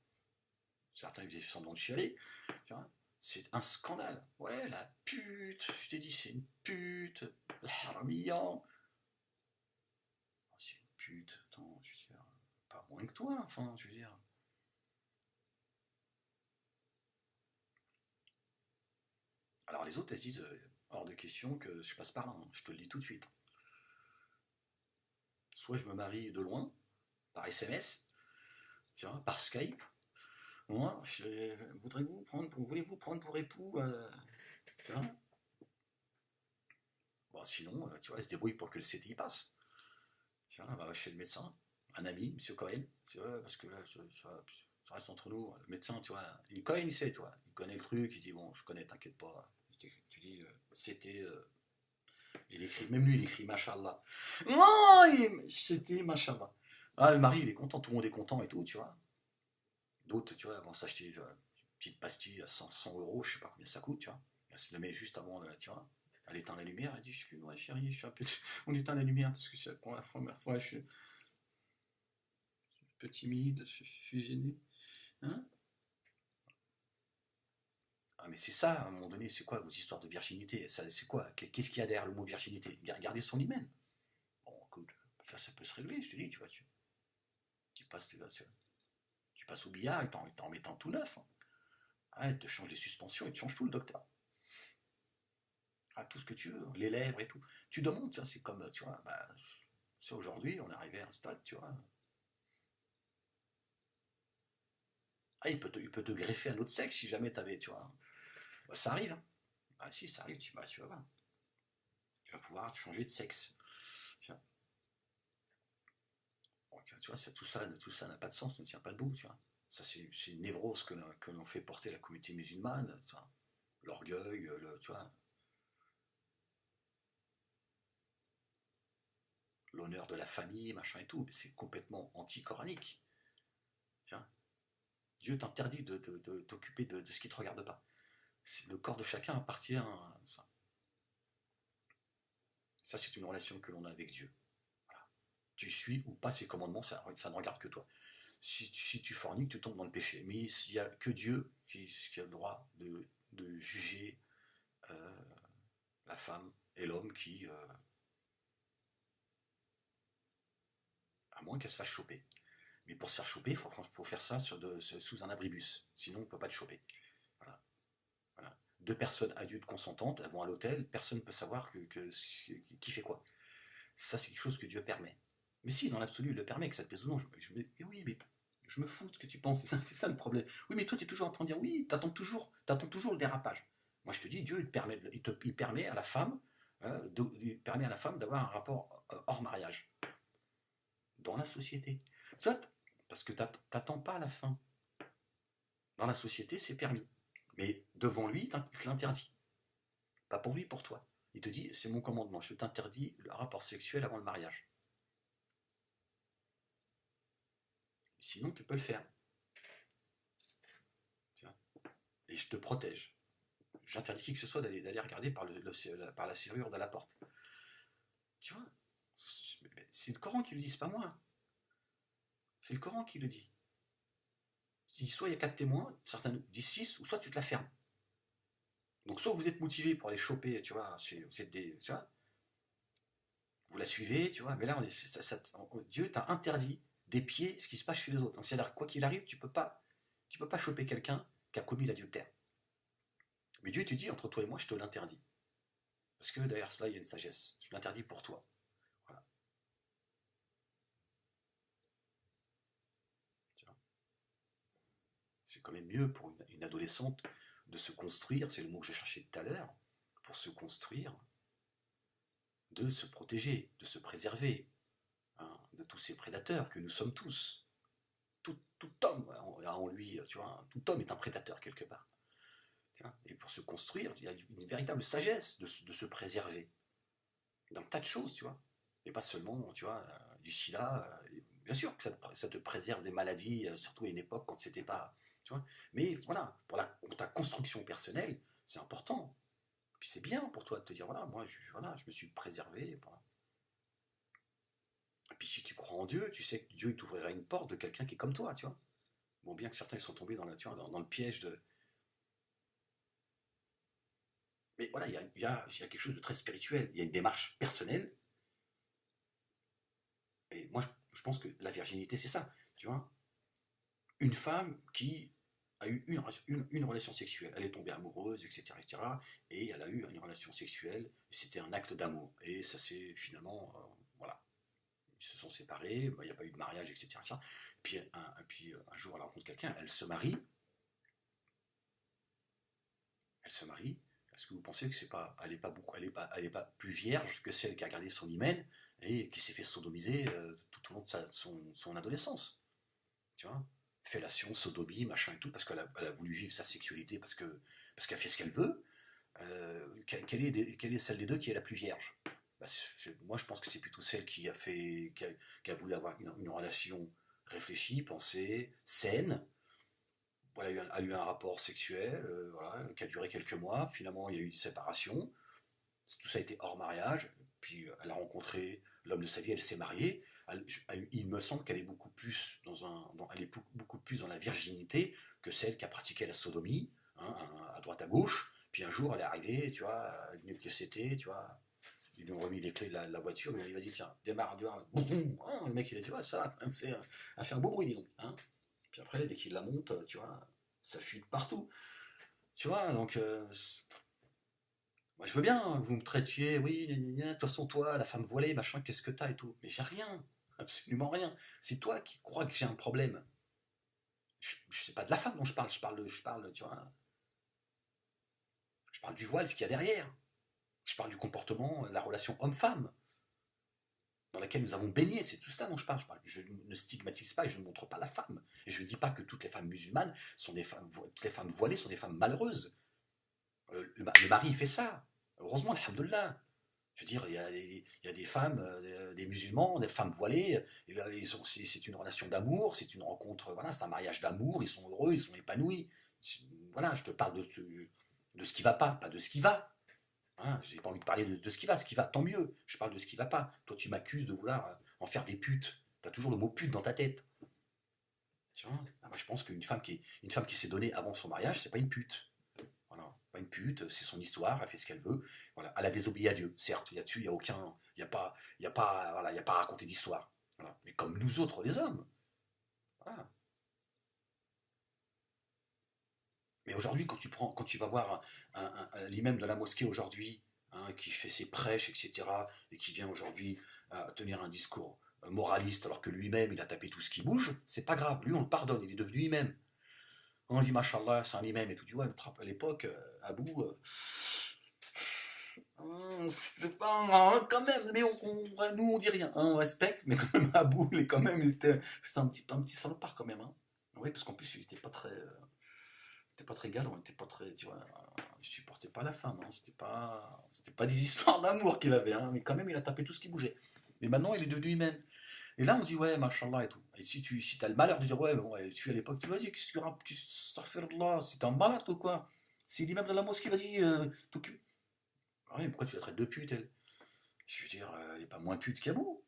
certains faisaient semblant de chialer. Tu vois, c'est un scandale. Ouais, la pute, je t'ai dit, c'est une pute. La haramia. C'est une pute, attends, je veux dire, pas moins que toi, enfin, je veux dire. Alors les autres, elles se disent, hors de question que je passe par là, hein, je te le dis tout de suite. Soit je me marie de loin, par SMS, tiens, par Skype. Moi, voulez-vous prendre pour époux tu vois. Bon, sinon, tu vois, elle se débrouille pour que le CTI passe. Tiens, elle va chez le médecin, un ami, Monsieur Cohen. C'est vrai, parce que là, ça reste entre nous. Le médecin, tu vois, Cohen, il sait, tu vois, il connaît le truc, il dit bon, je connais, t'inquiète pas. Tu dis, c'était. Il écrit, même lui, il écrit Machallah. Non, c'était Machallah. Ah, le mari, il est content, tout le monde est content et tout, tu vois. D'autres, tu vois, vont s'acheter une petite pastille à 100 euros, je sais pas combien ça coûte, tu vois. Elle se le met juste avant, tu vois. Elle éteint la lumière, elle dit, excuse-moi chérie, je suis un peu. On éteint la lumière parce que c'est pour la première fois, je suis un peu timide, je suis gêné. Hein. Ah, mais c'est ça, à un moment donné, c'est quoi vos histoires de virginité? C'est quoi? Qu'est-ce qu'il y a derrière le mot virginité? Garder son hymen. Bon, écoute, ça peut se régler, je te dis, tu vois. Tu passes, tu passes au billard et t'en mettant tout neuf. Hein. Ah, il te change les suspensions, il te change tout le docteur. Ah, tout ce que tu veux, les lèvres et tout. Tu demandes, tu vois, c'est comme, tu vois, bah, c'est aujourd'hui, on est arrivé à un stade, tu vois. Ah, il peut te greffer un autre sexe si jamais t'avais, tu vois. Bah, ça arrive, hein. Ah, si, ça arrive, tu vas voir. Tu vas pouvoir changer de sexe. Tiens. Donc, tu vois, tout ça n'a pas de sens, ne tient pas debout, tu vois. Ça, c'est une névrose que l'on fait porter la communauté musulmane, tu vois. L'orgueil, tu vois, l'honneur de la famille, machin et tout, mais c'est complètement anti-coranique. Tiens, Dieu t'interdit de t'occuper de ce qui ne te regarde pas. Le corps de chacun appartient à ça. Ça, c'est une relation que l'on a avec Dieu. Voilà. Tu suis ou pas ses commandements, ça ne regarde que toi. Si tu forniques, tu tombes dans le péché. Mais il n'y a que Dieu qui a le droit de juger euh, la femme et l'homme qui, à moins qu'elle se fasse choper. Mais pour se faire choper, il faut faire ça sous un abribus. Sinon, on ne peut pas te choper. Voilà. Voilà. Deux personnes adultes consentantes, elles vont à l'hôtel, personne ne peut savoir qui fait quoi. Ça, c'est quelque chose que Dieu permet. Mais si, dans l'absolu, il le permet, que ça te plaise ou non. Oui, mais je me fous de ce que tu penses, c'est ça le problème. Oui, mais toi, tu es toujours en train de dire, oui, t'attends toujours le dérapage. Moi, je te dis, Dieu, il permet à la femme permet à la femme d'avoir un rapport hors mariage, dans la société. Soit, parce que tu n'attends pas à la fin. Dans la société, c'est permis. Mais devant lui, il te l'interdit. Pas pour lui, pour toi. Il te dit, c'est mon commandement, je t'interdis le rapport sexuel avant le mariage. Sinon, tu peux le faire. Tiens. Et je te protège. J'interdis qui que ce soit d'aller regarder par la serrure de la porte. Tu vois, c'est le Coran qui le dit, c'est pas moi. C'est le Coran qui le dit. Soit il y a 4 témoins, certains disent 6, ou soit tu te la fermes. Donc soit vous êtes motivé pour aller choper, tu vois, vous la suivez, tu vois, mais là, Dieu t'a interdit d'épier ce qui se passe chez les autres. Donc c'est-à-dire, quoi qu'il arrive, tu peux pas choper quelqu'un qui a commis l'adultère. Mais Dieu te dit, entre toi et moi, je te l'interdis. Parce que derrière cela, il y a une sagesse. Je l'interdis pour toi. Voilà. C'est quand même mieux pour une adolescente de se construire, c'est le mot que j'ai cherché tout à l'heure, pour se construire, de se protéger, de se préserver, hein, de tous ces prédateurs que nous sommes tous. Tout homme a en lui, tu vois, tout homme est un prédateur quelque part. Et pour se construire, il y a une véritable sagesse de se préserver d'un tas de choses, tu vois. Et pas seulement, tu vois, du sida. Bien sûr que ça te préserve des maladies, surtout à une époque quand c'était pas, tu vois. Mais voilà, pour ta construction personnelle, c'est important. Puis c'est bien pour toi de te dire, voilà, moi, je me suis préservé. Voilà. Et puis si tu crois en Dieu, tu sais que Dieu t'ouvrira une porte de quelqu'un qui est comme toi, tu vois. Bon, bien que certains sont tombés dans le piège de. Mais voilà, il y a quelque chose de très spirituel. Il y a une démarche personnelle. Et moi, je pense que la virginité, c'est ça. Tu vois, une femme qui a eu une relation sexuelle, elle est tombée amoureuse, etc., etc., et elle a eu une relation sexuelle, et c'était un acte d'amour. Et ça c'est finalement, voilà, ils se sont séparés, il n'y a pas eu de mariage, etc., etc. Puis un jour, elle rencontre quelqu'un, elle se marie. Est-ce que vous pensez que elle est pas plus vierge que celle qui a gardé son hymen et qui s'est fait sodomiser tout au long de son adolescence, tu vois, fellation, sodomie, machin et tout, parce elle a voulu vivre sa sexualité, parce qu'elle fait ce qu'elle veut. Quelle est celle des deux qui est la plus vierge? Bah, moi, je pense que c'est plutôt celle qui a voulu avoir une relation réfléchie, pensée, saine. Voilà, elle a eu un rapport sexuel, voilà, qui a duré quelques mois. Finalement, il y a eu une séparation. Tout ça a été hors mariage. Puis elle a rencontré l'homme de sa vie, elle s'est mariée. Il me semble qu'elle est beaucoup plus elle est beaucoup plus dans la virginité que celle qui a pratiqué la sodomie, hein, à droite à gauche. Puis un jour, elle est arrivée, tu vois, elle venait que c'était, tu vois, ils lui ont remis les clés de la voiture, il a dit tiens, démarre, boum, boum, hein, le mec il a dit tu vois ça, c'est a fait un beau bruit, dis donc, hein. Puis après, dès qu'il la monte, tu vois, ça fuit partout, tu vois, donc moi je veux bien, vous me traitiez, oui, de toute façon toi, la femme voilée, machin, qu'est-ce que t'as et tout, mais j'ai rien, absolument rien. C'est toi qui crois que j'ai un problème. Je sais pas de la femme dont je parle, tu vois, je parle du voile, ce qu'il y a derrière. Je parle du comportement, la relation homme-femme, dans laquelle nous avons baigné, c'est tout ça dont je parle. Je ne stigmatise pas et je ne montre pas la femme. Et je ne dis pas que toutes les femmes musulmanes sont des femmes, toutes les femmes voilées sont des femmes malheureuses. Le mari, il fait ça. Heureusement, alhamdoulilah. Je veux dire, il y a des femmes, des musulmans, des femmes voilées, et là, c'est une relation d'amour, c'est une rencontre, voilà, c'est un mariage d'amour, ils sont heureux, ils sont épanouis. Voilà, je te parle de ce qui va pas de ce qui va. Hein, j'ai pas envie de parler de ce qui va, tant mieux. Je parle de ce qui va pas. Toi, tu m'accuses de vouloir en faire des putes. T'as toujours le mot pute dans ta tête. Tu vois. Moi, je pense une femme qui s'est donnée avant son mariage, c'est pas une pute. Voilà, pas une pute, c'est son histoire, elle fait ce qu'elle veut. Voilà, elle a désobéi à Dieu. Certes, il y a aucun, voilà, il y a pas à raconter d'histoire. Voilà. Mais comme nous autres, les hommes. Voilà. Mais aujourd'hui, quand tu vas voir l'imam de la mosquée aujourd'hui, hein, qui fait ses prêches, etc., et qui vient aujourd'hui tenir un discours moraliste, alors que lui-même, il a tapé tout ce qui bouge, c'est pas grave. Lui, on le pardonne, il est devenu imam. On dit, machallah, c'est un imam et tout. Tu vois, à l'époque, Abou, C'était pas quand même, mais nous on dit rien, hein, on respecte, mais quand même Abou, il est quand même, c'est un petit salopard quand même, hein. Oui, parce qu'en plus il était pas très galant, il était pas très, tu vois, il supportait pas la femme, hein, c'était pas des histoires d'amour qu'il avait, hein, mais quand même il a tapé tout ce qui bougeait. Mais maintenant il est devenu lui-même. Et là on se dit ouais, machallah et tout. Et si t'as le malheur de dire ouais, bon, ouais, tu es à l'époque, tu vas-y, qu'est-ce que tu rappes, astaghfirullah, c'est un malade ou quoi? C'est l'imam de la mosquée, vas-y, t'occupe. Ah oui, pourquoi tu la traites de pute, elle? Je veux dire, elle est pas moins pute qu'Abou,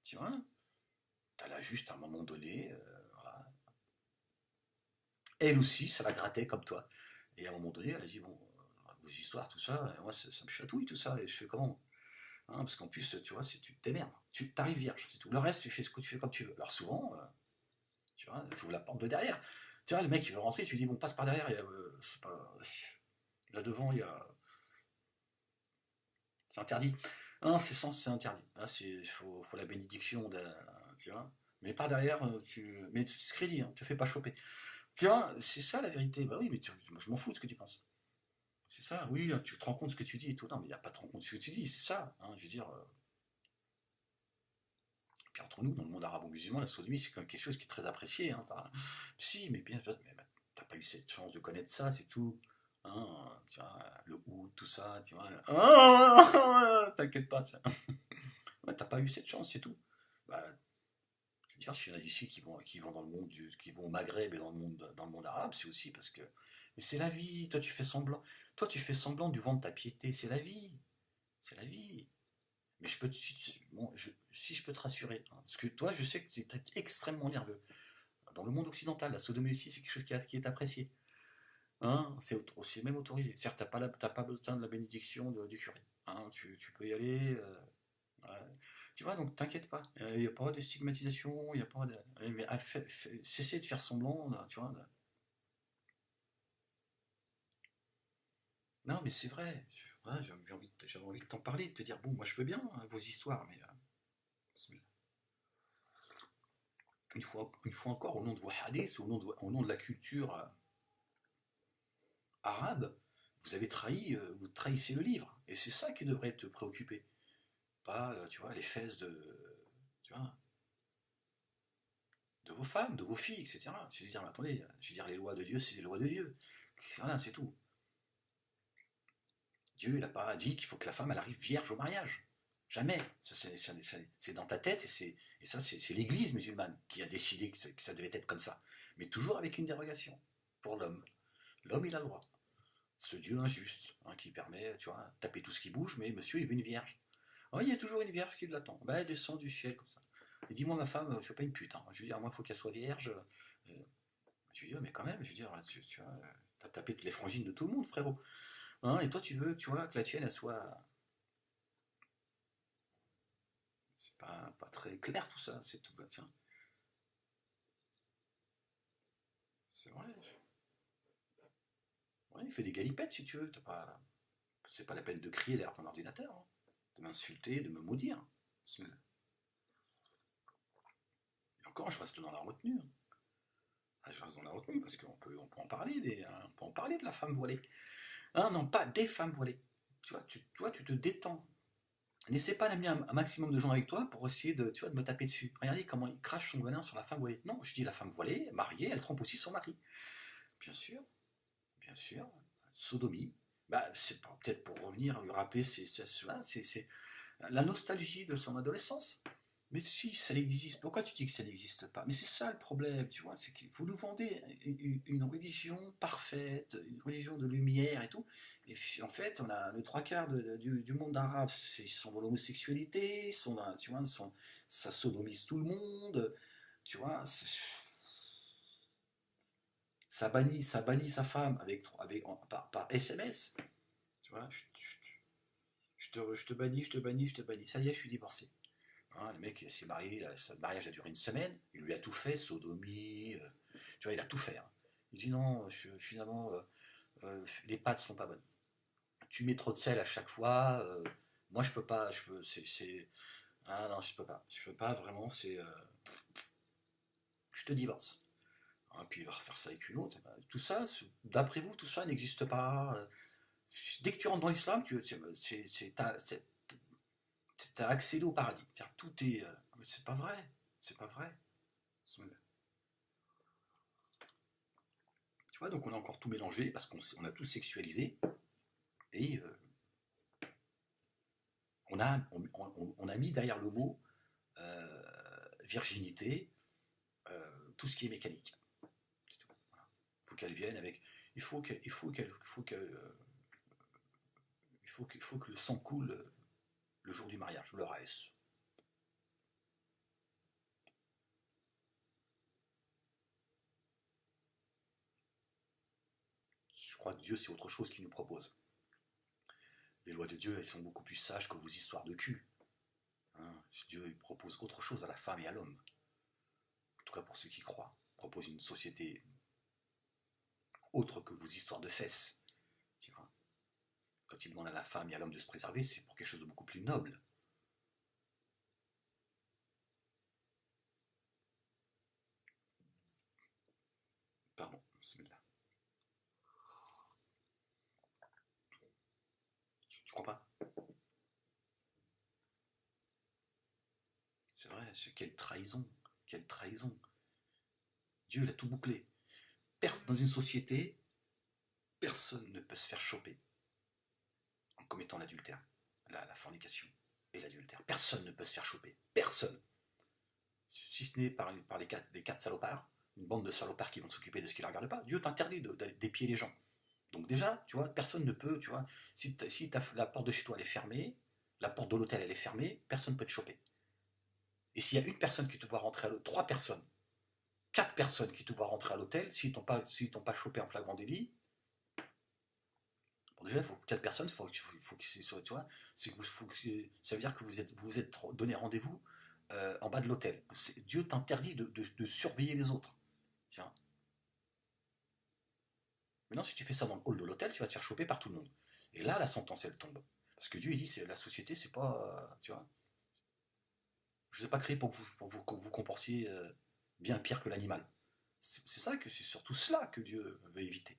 tu vois. Elle a juste à un moment donné, voilà. Elle aussi, ça la grattait comme toi. Et à un moment donné, elle a dit, bon, vos histoires, tout ça, moi ça me chatouille tout ça, et je fais comment? Hein, parce qu'en plus, tu vois, tu te démerdes, tu t'arrives vierge, c'est tout. Le reste, tu fais ce que tu fais comme tu veux. Alors souvent, tu vois, tu ouvres la porte de derrière. Tu vois, le mec, il veut rentrer, tu lui dis, bon, passe par derrière, c'est pas, là devant, c'est interdit. Hein, c'est interdit. Là, faut la bénédiction, tu vois. Mais par derrière, mais tu discrédit, hein, te fais pas choper. Tu vois, c'est ça la vérité. Bah oui, mais moi, je m'en fous de ce que tu penses. C'est ça, oui, tu te rends compte de ce que tu dis et tout. Non, mais il n'y a pas de rendre compte de ce que tu dis, c'est ça. Hein, je veux dire, puis entre nous, dans le monde arabo-musulman, la sodomie, c'est quand même quelque chose qui est très apprécié. Hein, enfin, si, mais bien, mais t'as pas eu cette chance de connaître ça, c'est tout. Hein, tu vois, le ou, tout ça, tu vois. T'inquiète pas, ça. Ouais, t'as pas eu cette chance, c'est tout. Bah, je veux dire, s'il y en a d'ici qui vont dans le monde, qui vont au Maghreb et dans le monde arabe, c'est aussi parce que. Mais c'est la vie, toi tu fais semblant. Toi tu fais semblant du vent de ta piété, c'est la vie. C'est la vie. Mais je peux bon, si je peux te rassurer, hein, parce que toi je sais que tu es extrêmement nerveux. Dans le monde occidental, la sodomie aussi c'est quelque chose qui est apprécié. Hein, c'est aussi même autorisé. Certes, t'as pas besoin de la bénédiction du curé. Hein, tu peux y aller. Ouais. Tu vois, donc t'inquiète pas, il n'y a pas de stigmatisation, il n'y a pas de. Mais cessez de faire semblant, là, tu vois. Là. Non, mais c'est vrai, ouais, j'avais envie de t'en parler, de te dire, bon, moi je veux bien hein, vos histoires, mais une fois encore, au nom de vos hadiths, au nom de la culture arabe, vous avez trahi, vous trahissez le livre. Et c'est ça qui devrait te préoccuper. Pas, là, tu vois, les fesses tu vois, de vos femmes, de vos filles, etc. C'est dire, mais attendez, je veux dire, les lois de Dieu, c'est les lois de Dieu. Voilà, c'est tout. Dieu, il n'a pas dit qu'il faut que la femme, elle arrive vierge au mariage. Jamais. Ça, c'est dans ta tête, et ça, c'est l'Église musulmane qui a décidé que ça devait être comme ça. Mais toujours avec une dérogation pour l'homme. L'homme, il a le droit. Ce Dieu injuste, hein, qui permet, tu vois, de taper tout ce qui bouge, mais monsieur, il veut une vierge. Oh, il y a toujours une vierge qui l'attend. Bah, elle descend du ciel comme ça. Et dis-moi, ma femme, je suis pas une pute. Hein. Je veux dire, moi, il faut qu'elle soit vierge. Je lui dis, oh, mais quand même, je veux dire, tu vois, t'as tapé toutes les frangines de tout le monde, frérot. Hein, et toi, tu veux, tu vois, que la tienne, elle soit. C'est pas très clair tout ça, c'est tout. Bah, tiens, c'est vrai. Ouais, il fait des galipettes si tu veux. C'est pas la peine de crier derrière ton ordinateur, hein, de m'insulter, de me maudire. Et encore, je reste dans la retenue. Hein. Ah, je reste dans la retenue parce on peut en parler on peut en parler de la femme voilée. Hein, non, pas des femmes voilées. Tu vois, tu te détends. N'essaie pas d'amener un maximum de gens avec toi pour essayer de, tu vois, de me taper dessus. Regardez comment il crache son venin sur la femme voilée. Non, je dis la femme voilée, mariée, elle trompe aussi son mari. Bien sûr, bien sûr. Sodomie. Bah, c'est peut-être pour revenir, lui rappeler c'est la nostalgie de son adolescence. Mais si ça existe, pourquoi tu dis que ça n'existe pas? Mais c'est ça le problème, tu vois, c'est que vous nous vendez une religion parfaite, une religion de lumière et tout. Et puis, en fait, on a le trois quarts du monde arabe, ils sont dans l'homosexualité, tu vois, ça sodomise tout le monde, tu vois, ça bannit sa femme par SMS, tu vois, je te bannis, je te bannis, je te bannis, ça y est, je suis divorcé. Hein, le mec s'est marié, le mariage a duré une semaine, il lui a tout fait, sodomie, tu vois, il a tout fait. Hein. Il dit non, finalement, les pâtes sont pas bonnes. Tu mets trop de sel à chaque fois, moi je peux pas, ah non, je peux pas vraiment, je te divorce. Hein, puis il va refaire ça avec une autre. Tout ça, d'après vous, tout ça n'existe pas. dès que tu rentres dans l'islam, t'as accédé au paradis. Tout est. Mais c'est pas vrai. C'est pas vrai. Tu vois, donc on a encore tout mélangé parce qu'on a tout sexualisé et on a mis derrière le mot virginité tout ce qui est mécanique. C'est tout. Voilà. Il faut qu'elle vienne avec. Il faut que le sang coule le jour du mariage, le reste. Je crois que Dieu, c'est autre chose qu'il nous propose. Les lois de Dieu, elles sont beaucoup plus sages que vos histoires de cul. Hein, Dieu il propose autre chose à la femme et à l'homme. En tout cas pour ceux qui croient. Il propose une société autre que vos histoires de fesses. Tu vois. Quand il demande à la femme et à l'homme de se préserver, c'est pour quelque chose de beaucoup plus noble. Pardon, bismillah. Tu crois pas? C'est vrai, quelle trahison, quelle trahison. Dieu, il a tout bouclé. Dans une société, personne ne peut se faire choper en commettant l'adultère, la fornication et l'adultère. Personne ne peut se faire choper. Personne. Si ce n'est par les quatre salopards, une bande de salopards qui vont s'occuper de ce qui ne la regarde pas. Dieu t'interdit d'épier les gens. Donc déjà, tu vois, personne ne peut, tu vois, si la porte de chez toi elle est fermée, la porte de l'hôtel elle est fermée, personne ne peut te choper. Et s'il y a une personne qui te voit rentrer à l'hôtel, trois personnes, quatre personnes qui te voient rentrer à l'hôtel, s'ils t'ont pas chopé en flagrant délit, bon déjà, il faut quatre personnes, faut que tu vois, ça veut dire que vous êtes donné rendez-vous en bas de l'hôtel. Dieu t'interdit de surveiller les autres. Tiens. Maintenant, si tu fais ça dans le hall de l'hôtel, tu vas te faire choper par tout le monde. Et là, la sentence, elle tombe. Parce que Dieu, il dit, la société, c'est pas, tu vois, je ne vous ai pas créé pour que vous comportiez bien pire que l'animal. C'est ça que c'est surtout cela que Dieu veut éviter.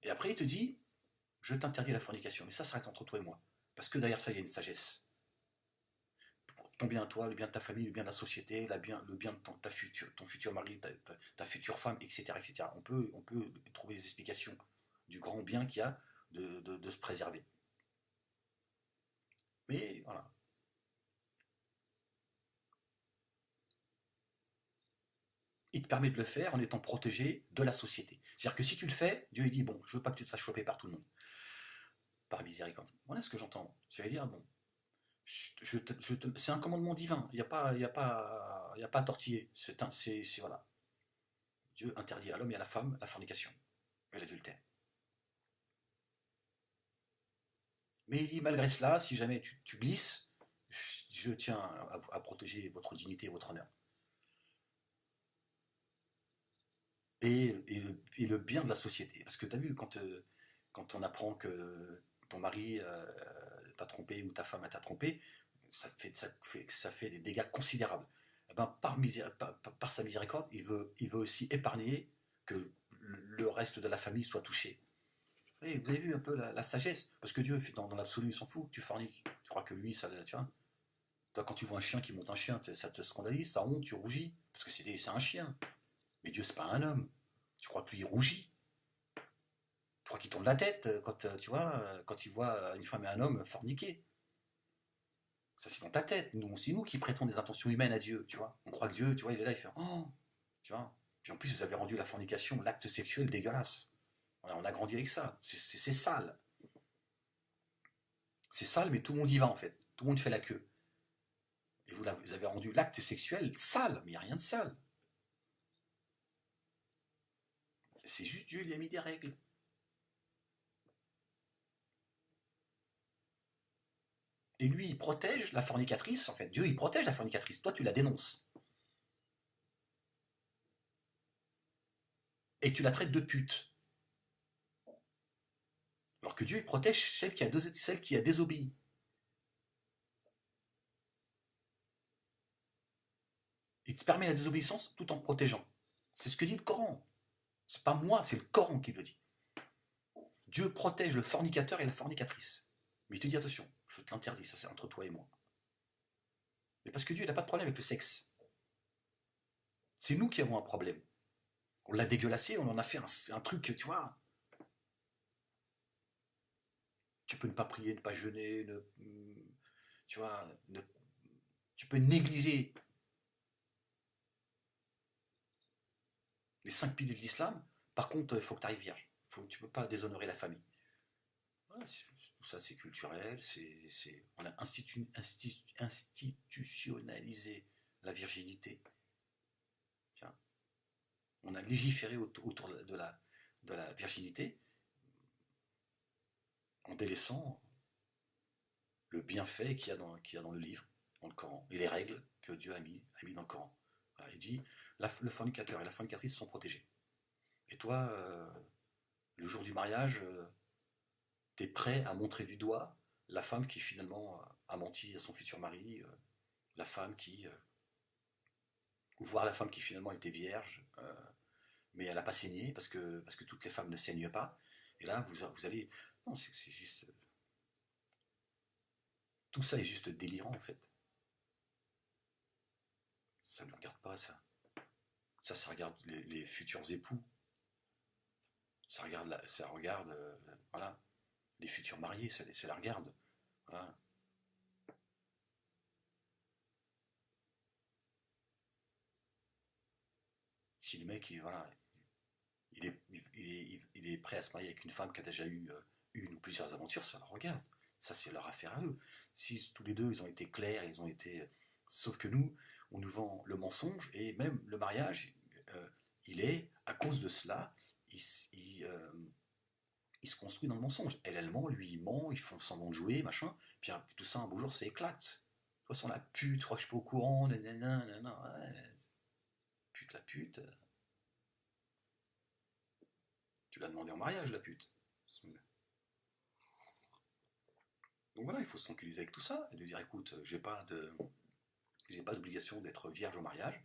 Et après, il te dit, je t'interdis la fornication, mais ça reste entre toi et moi. Parce que derrière ça, il y a une sagesse. Pour ton bien à toi, le bien de ta famille, le bien de la société, le bien de ton futur mari, ta future femme, etc., etc. On peut trouver des explications du grand bien qu'il y a de se préserver. Mais voilà. Il te permet de le faire en étant protégé de la société. C'est-à-dire que si tu le fais, Dieu il dit, bon, je veux pas que tu te fasses choper par tout le monde. Par miséricorde. Voilà ce que j'entends. Ça veut dire, bon, c'est un commandement divin. Il y a pas à tortiller. Voilà. Dieu interdit à l'homme et à la femme la fornication et l'adultère. Mais il dit, malgré cela, si jamais tu glisses, je tiens à protéger votre dignité et votre honneur. Et le bien de la société. Parce que tu as vu, quand on apprend que ton mari t'a trompé ou ta femme t'a trompé, ça fait des dégâts considérables. Eh ben, par sa miséricorde, il veut aussi épargner que le reste de la famille soit touché. Et vous avez vu un peu la sagesse. Parce que Dieu, dans l'absolu, il s'en fout. Tu forniques. Tu crois que lui, ça. Tu vois, toi, quand tu vois un chien qui monte un chien, ça te scandalise, ça honte, tu rougis. Parce que c'est un chien. Mais Dieu, c'est pas un homme. Tu crois que lui, il rougit. Tu crois qu'il tourne la tête quand, tu vois, quand il voit une femme et un homme forniquer. Ça, c'est dans ta tête. C'est nous qui prêtons des intentions humaines à Dieu, tu vois. On croit que Dieu, tu vois, il est là, il fait oh, tu vois. Puis en plus, vous avez rendu la fornication, l'acte sexuel dégueulasse. Voilà, on a grandi avec ça. C'est sale. C'est sale, mais tout le monde y va en fait. Tout le monde fait la queue. Et vous avez rendu l'acte sexuel sale, mais il n'y a rien de sale. C'est juste Dieu, il a mis des règles. Et lui, il protège la fornicatrice, en fait. Dieu, il protège la fornicatrice. Toi, tu la dénonces. Et tu la traites de pute. Alors que Dieu, il protège celle qui a désobéi. Il te permet la désobéissance tout en protégeant. C'est ce que dit le Coran. C'est pas moi, c'est le Coran qui le dit. Dieu protège le fornicateur et la fornicatrice. Mais il te dit attention, je te l'interdis, ça c'est entre toi et moi. Mais parce que Dieu n'a pas de problème avec le sexe. C'est nous qui avons un problème. On l'a dégueulassé, on en a fait un truc, tu vois. Tu peux ne pas prier, ne pas jeûner, tu vois, tu peux négliger les 5 piliers de l'islam. Par contre, il faut que tu arrives vierge. Tu ne peux pas déshonorer la famille. Voilà, tout ça, c'est culturel. On a institutionnalisé la virginité. Tiens, on a légiféré autour de la virginité en délaissant le bienfait qu'il y a dans le livre, dans le Coran, et les règles que Dieu a mis dans le Coran. Voilà, il dit, le fornicateur et la fornicatrice sont protégés. Et toi, le jour du mariage, tu es prêt à montrer du doigt la femme qui finalement a menti à son futur mari, la femme qui... ou voir la femme qui finalement était vierge, mais elle n'a pas saigné, parce que toutes les femmes ne saignent pas. Et là, vous allez... Non, c'est juste... Tout ça est juste délirant, en fait. Ça ne regarde pas, ça. Ça regarde les futurs époux. Ça regarde voilà, les futurs mariés, ça la regarde. Voilà. Si le mec, voilà, il est prêt à se marier avec une femme qui a déjà eu une ou plusieurs aventures, ça le regarde. Ça, c'est leur affaire à eux. Si tous les deux, ils ont été clairs, ils ont été... Sauf que nous, on nous vend le mensonge, et même le mariage, il est, à cause de cela, il se construit dans le mensonge. Elle ment, lui, il ment, ils font semblant de jouer, machin. Puis tout ça, un beau jour, ça éclate. De toute façon, la pute, je crois que je suis pas au courant, nanana, nanana, ouais. Pute, la pute. Tu l'as demandé en mariage, la pute. Donc voilà, il faut se tranquilliser avec tout ça et de dire écoute, j'ai pas d'obligation d'être vierge au mariage.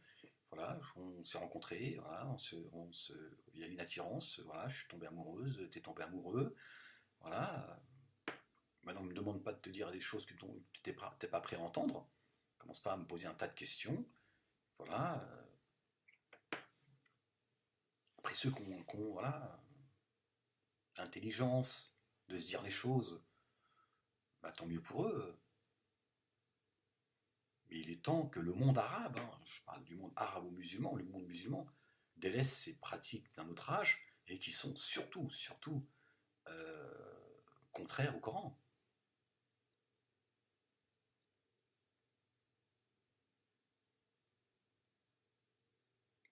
Voilà, on s'est rencontrés, voilà, il y a une attirance, voilà, je suis tombée amoureuse, t'es tombé amoureux, voilà. Maintenant, on ne me demande pas de te dire des choses que tu n'es pas prêt à entendre. Commence pas à me poser un tas de questions. Voilà. Après, ceux qui ont voilà, l'intelligence de se dire les choses, bah, tant mieux pour eux. Mais il est temps que le monde arabe, hein, je parle du monde arabo-musulman, le monde musulman, délaisse ces pratiques d'un autre âge et qui sont surtout contraires au Coran.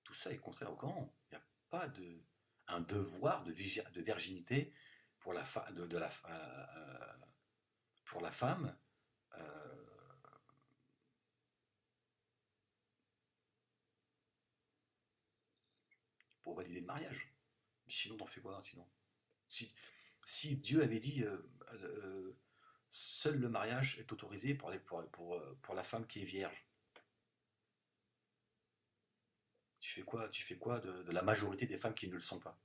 Tout ça est contraire au Coran. Il n'y a pas un devoir de virginité pour pour la femme euh, pour valider le mariage. Mais sinon, t'en fais quoi sinon si, si Dieu avait dit seul le mariage est autorisé pour la femme qui est vierge, tu fais quoi de la majorité des femmes qui ne le sont pas?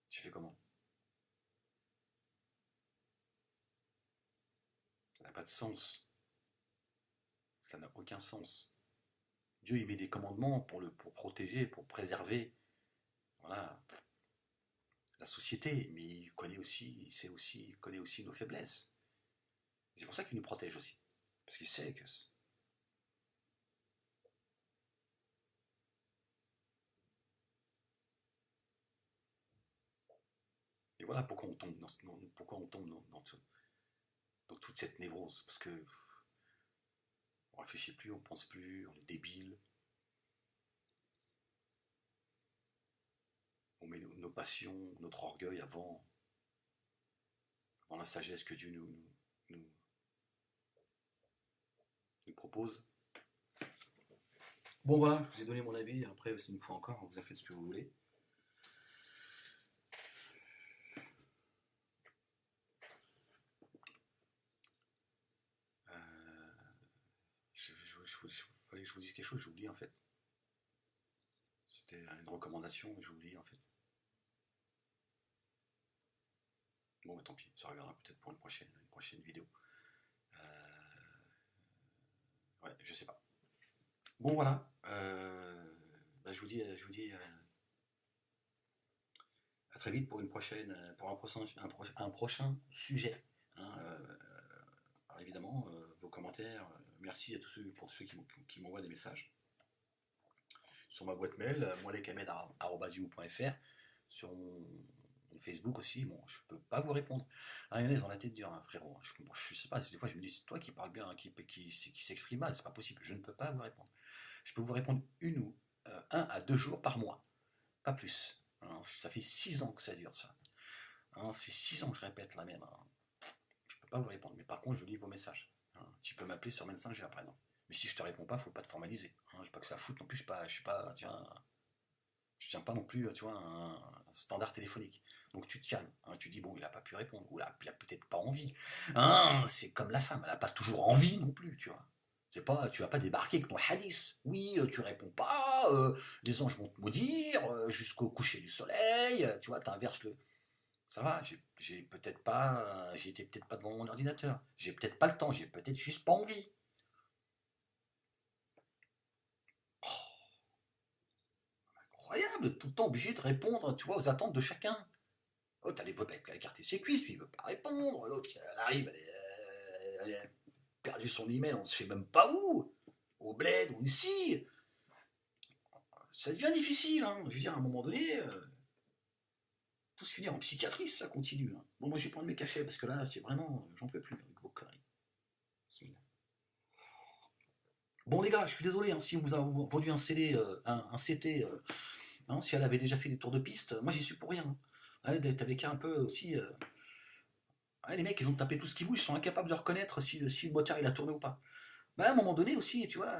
Tu fais comment? Ça n'a pas de sens. Ça n'a aucun sens. Dieu il met des commandements pour protéger, pour préserver voilà, la société, mais il connaît aussi nos faiblesses. C'est pour ça qu'il nous protège aussi. Parce qu'il sait que... Et voilà pourquoi on tombe pourquoi on tombe dans toute cette névrose. Parce que on réfléchit plus, on pense plus, on est débile. On met nos passions, notre orgueil avant la sagesse que Dieu nous, nous propose. Bon voilà, je vous ai donné mon avis, après c'est une fois encore, vous en faites ce que vous voulez. Fallait que je vous dise quelque chose, j'oublie en fait. C'était une recommandation, j'oublie en fait. Bon, bah, tant pis, ça reviendra peut-être pour une prochaine vidéo. Ouais, je sais pas. Bon, voilà. Bah, je vous dis à très vite pour une prochaine, pour un prochain sujet. Hein, alors évidemment, vos commentaires, merci à pour tous ceux qui m'envoient des messages sur ma boîte mail, moalekamed@yahoo.fr, sur mon Facebook aussi. Bon, je peux pas vous répondre. Ah, il y en a, ils ont la tête dure, hein, frérot. Je sais pas, des fois je me dis, c'est toi qui parles bien, qui s'exprime mal, c'est pas possible. Je ne peux pas vous répondre. Je peux vous répondre un à 2 jours par mois, pas plus. Hein, ça fait 6 ans que ça dure, ça. Hein, c'est 6 ans que je répète la même. Hein. Je peux pas vous répondre, mais par contre, je lis vos messages. Hein. Tu peux m'appeler sur 25G après, non. Mais si je te réponds pas, faut pas te formaliser. Hein. Je sais pas que ça fout non plus, je suis pas, tiens, je tiens pas non plus, tu vois, un standard téléphonique. Donc tu te calmes, hein, tu dis bon, il a pas pu répondre, ou là, il a peut-être pas envie. Hein, c'est comme la femme, elle a pas toujours envie non plus, tu vois. C'est pas, tu vas pas débarquer avec ton hadith. Oui, tu réponds pas, les anges vont te maudire jusqu'au coucher du soleil. Tu vois, t'inverses le. Ça va, j'ai peut-être pas, j'étais peut-être pas devant mon ordinateur. J'ai peut-être pas le temps, j'ai peut-être juste pas envie. Oh, incroyable, tout le temps obligé de répondre, tu vois, aux attentes de chacun. L'autre, elle veut pas écarter ses cuisses, lui, il veut pas répondre. L'autre, elle arrive, elle a perdu son email, on ne sait même pas où. Au bled ou ici. Ça devient difficile, hein. Je veux dire, à un moment donné, faut se finir en psychiatrie si ça continue. Hein. Bon, moi, je vais prendre mes cachets parce que là, c'est vraiment, j'en peux plus avec vos conneries. Bon, les gars, je suis désolé hein, si on vous a vendu un CD, un CT, hein, si elle avait déjà fait des tours de piste, moi, j'y suis pour rien. Hein. Ouais, t'avais qu'à un peu aussi. Ouais, les mecs, ils ont tapé tout ce qui bouge, ils sont incapables de reconnaître si le moteur il a tourné ou pas. Bah, à un moment donné aussi, tu vois,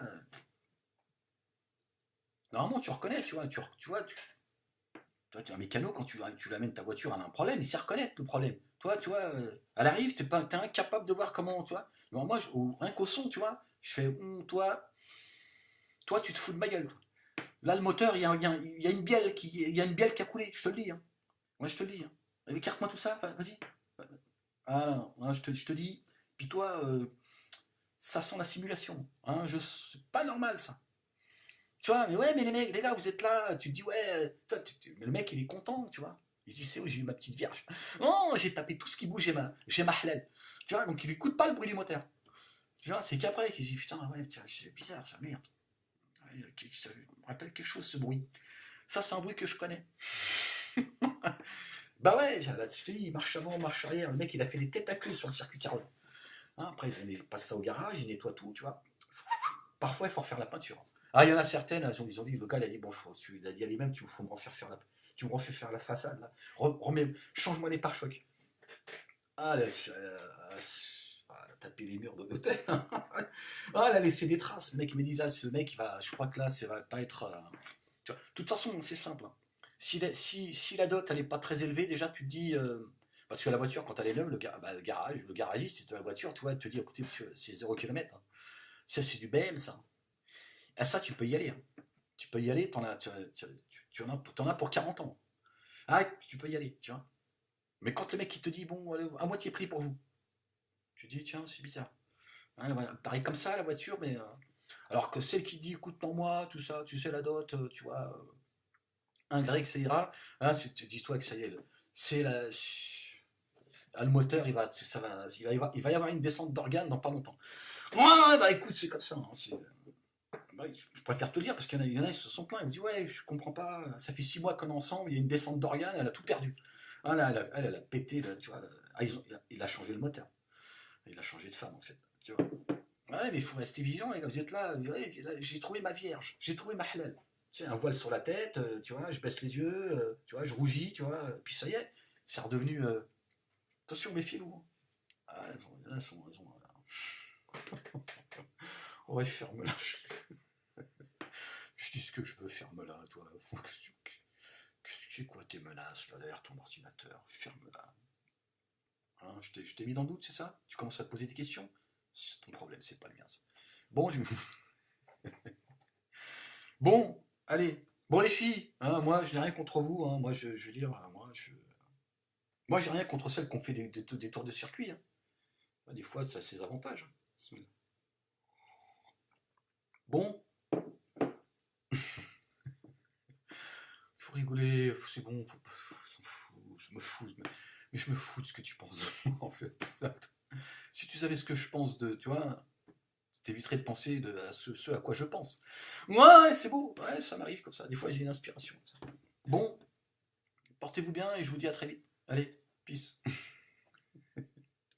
normalement tu reconnais, tu vois, toi, tu es un mécano, quand tu l'amènes ta voiture, elle a un problème, il sait reconnaître le problème. Toi, tu vois, elle arrive, t'es incapable de voir comment, tu vois. Alors moi, rien qu'au son, tu vois, je fais, toi, tu te fous de ma gueule. Toi. Là, le moteur, il y a une bielle qui a coulé, je te le dis. Hein. Moi, je te le dis. Hein. Écarte-moi tout ça, vas-y. Ah, hein, je te dis. Puis toi, ça sent la simulation. Hein, c'est pas normal, ça. Tu vois, mais ouais, mais les gars, vous êtes là, tu te dis, ouais, mais le mec, il est content, tu vois. Il se dit, c'est où j'ai eu ma petite vierge. Oh, j'ai tapé tout ce qui bouge, j'ai ma halal. Tu vois, donc il lui coûte pas le bruit du moteur. Tu vois, c'est qu'après qu'il se dit, putain, ouais, c'est bizarre, ça, merde. Ouais, ça me rappelle quelque chose, ce bruit. Ça, c'est un bruit que je connais. Bah ouais, là, je te dis, marche avant, marche arrière. Le mec, il a fait des têtes à queue sur le circuit carreau. Hein, après, il passe ça au garage, il nettoie tout, tu vois. Parfois, il faut refaire la peinture. Ah, il y en a certaines, ils ont dit, le gars, il a dit, bon, il a dit à lui-même, faut me refaire faire tu me refais faire la façade, là. Change-moi les pare-chocs. Ah, là, taper les murs de l'hôtel. Ah, elle a laissé des traces. Le mec, il me dit, là, ce mec, je crois que là, ça va pas être. Tu vois. De toute façon, c'est simple. Hein. Si la dot, elle est pas très élevée, déjà, tu te dis. Parce que la voiture, quand elle est neuve, le garagiste, c'est de la voiture, tu vois, il te dit, écoutez, monsieur, c'est 0 km. Hein. Ça, c'est du BM, ça. Ah, ça, tu peux y aller. Hein. Tu peux y aller, t'en as pour 40 ans. Ah, tu peux y aller, tu vois. Mais quand le mec il te dit, bon, allez, à moitié prix pour vous, tu dis, tiens, c'est bizarre. Hein, voilà, pareil comme ça, la voiture, mais. Alors que celle qui dit, écoute, non, moi, tout ça, tu sais, la dot, tu vois, un grec, ça ira. Hein, dis-toi que ça y est, c'est la. Le moteur, il va y avoir une descente d'organes dans pas longtemps. Ouais, bah écoute, c'est comme ça. Hein, bah, je préfère te le dire parce qu'il y en a, ils se sont plaints. Ils me disent ouais, je comprends pas. Ça fait 6 mois qu'on est ensemble. Il y a une descente d'organes. Elle a tout perdu. Ah, là, elle a pété. Là, tu vois. Il a changé le moteur. Il a changé de femme en fait. Tu vois. Ouais, mais il faut rester vigilant. Et quand vous êtes là, ouais, j'ai trouvé ma vierge. J'ai trouvé ma halal. Tu sais, un voile sur la tête. Tu vois, je baisse les yeux. Tu vois, je rougis. Tu vois. Puis ça y est, c'est redevenu. Attention, méfiez-vous. Ah, elles ont, ouais, ferme-la. Je dis ce que je veux, ferme-la, toi. C'est quoi tes menaces là derrière ton ordinateur? Ferme-la. Hein, je t'ai mis dans le doute, c'est ça? Tu commences à te poser des questions? C'est ton problème, c'est pas le mien. Ça. Bon, bon, allez. Bon les filles, hein, moi je n'ai rien contre vous. Hein, moi je veux dire, moi Moi, j'ai rien contre celles qui ont fait des tours de circuit, hein. Des fois, ça a ses avantages. Bon, faut rigoler, c'est bon, s'en fout, je me fous, mais je me fous de ce que tu penses de moi, en fait. Si tu savais ce que je pense de, tu vois, t'éviterais de penser à ce à quoi je pense. Ouais, c'est beau, ouais, ça m'arrive comme ça. Des fois, j'ai une inspiration. Bon, portez-vous bien et je vous dis à très vite. Allez, peace.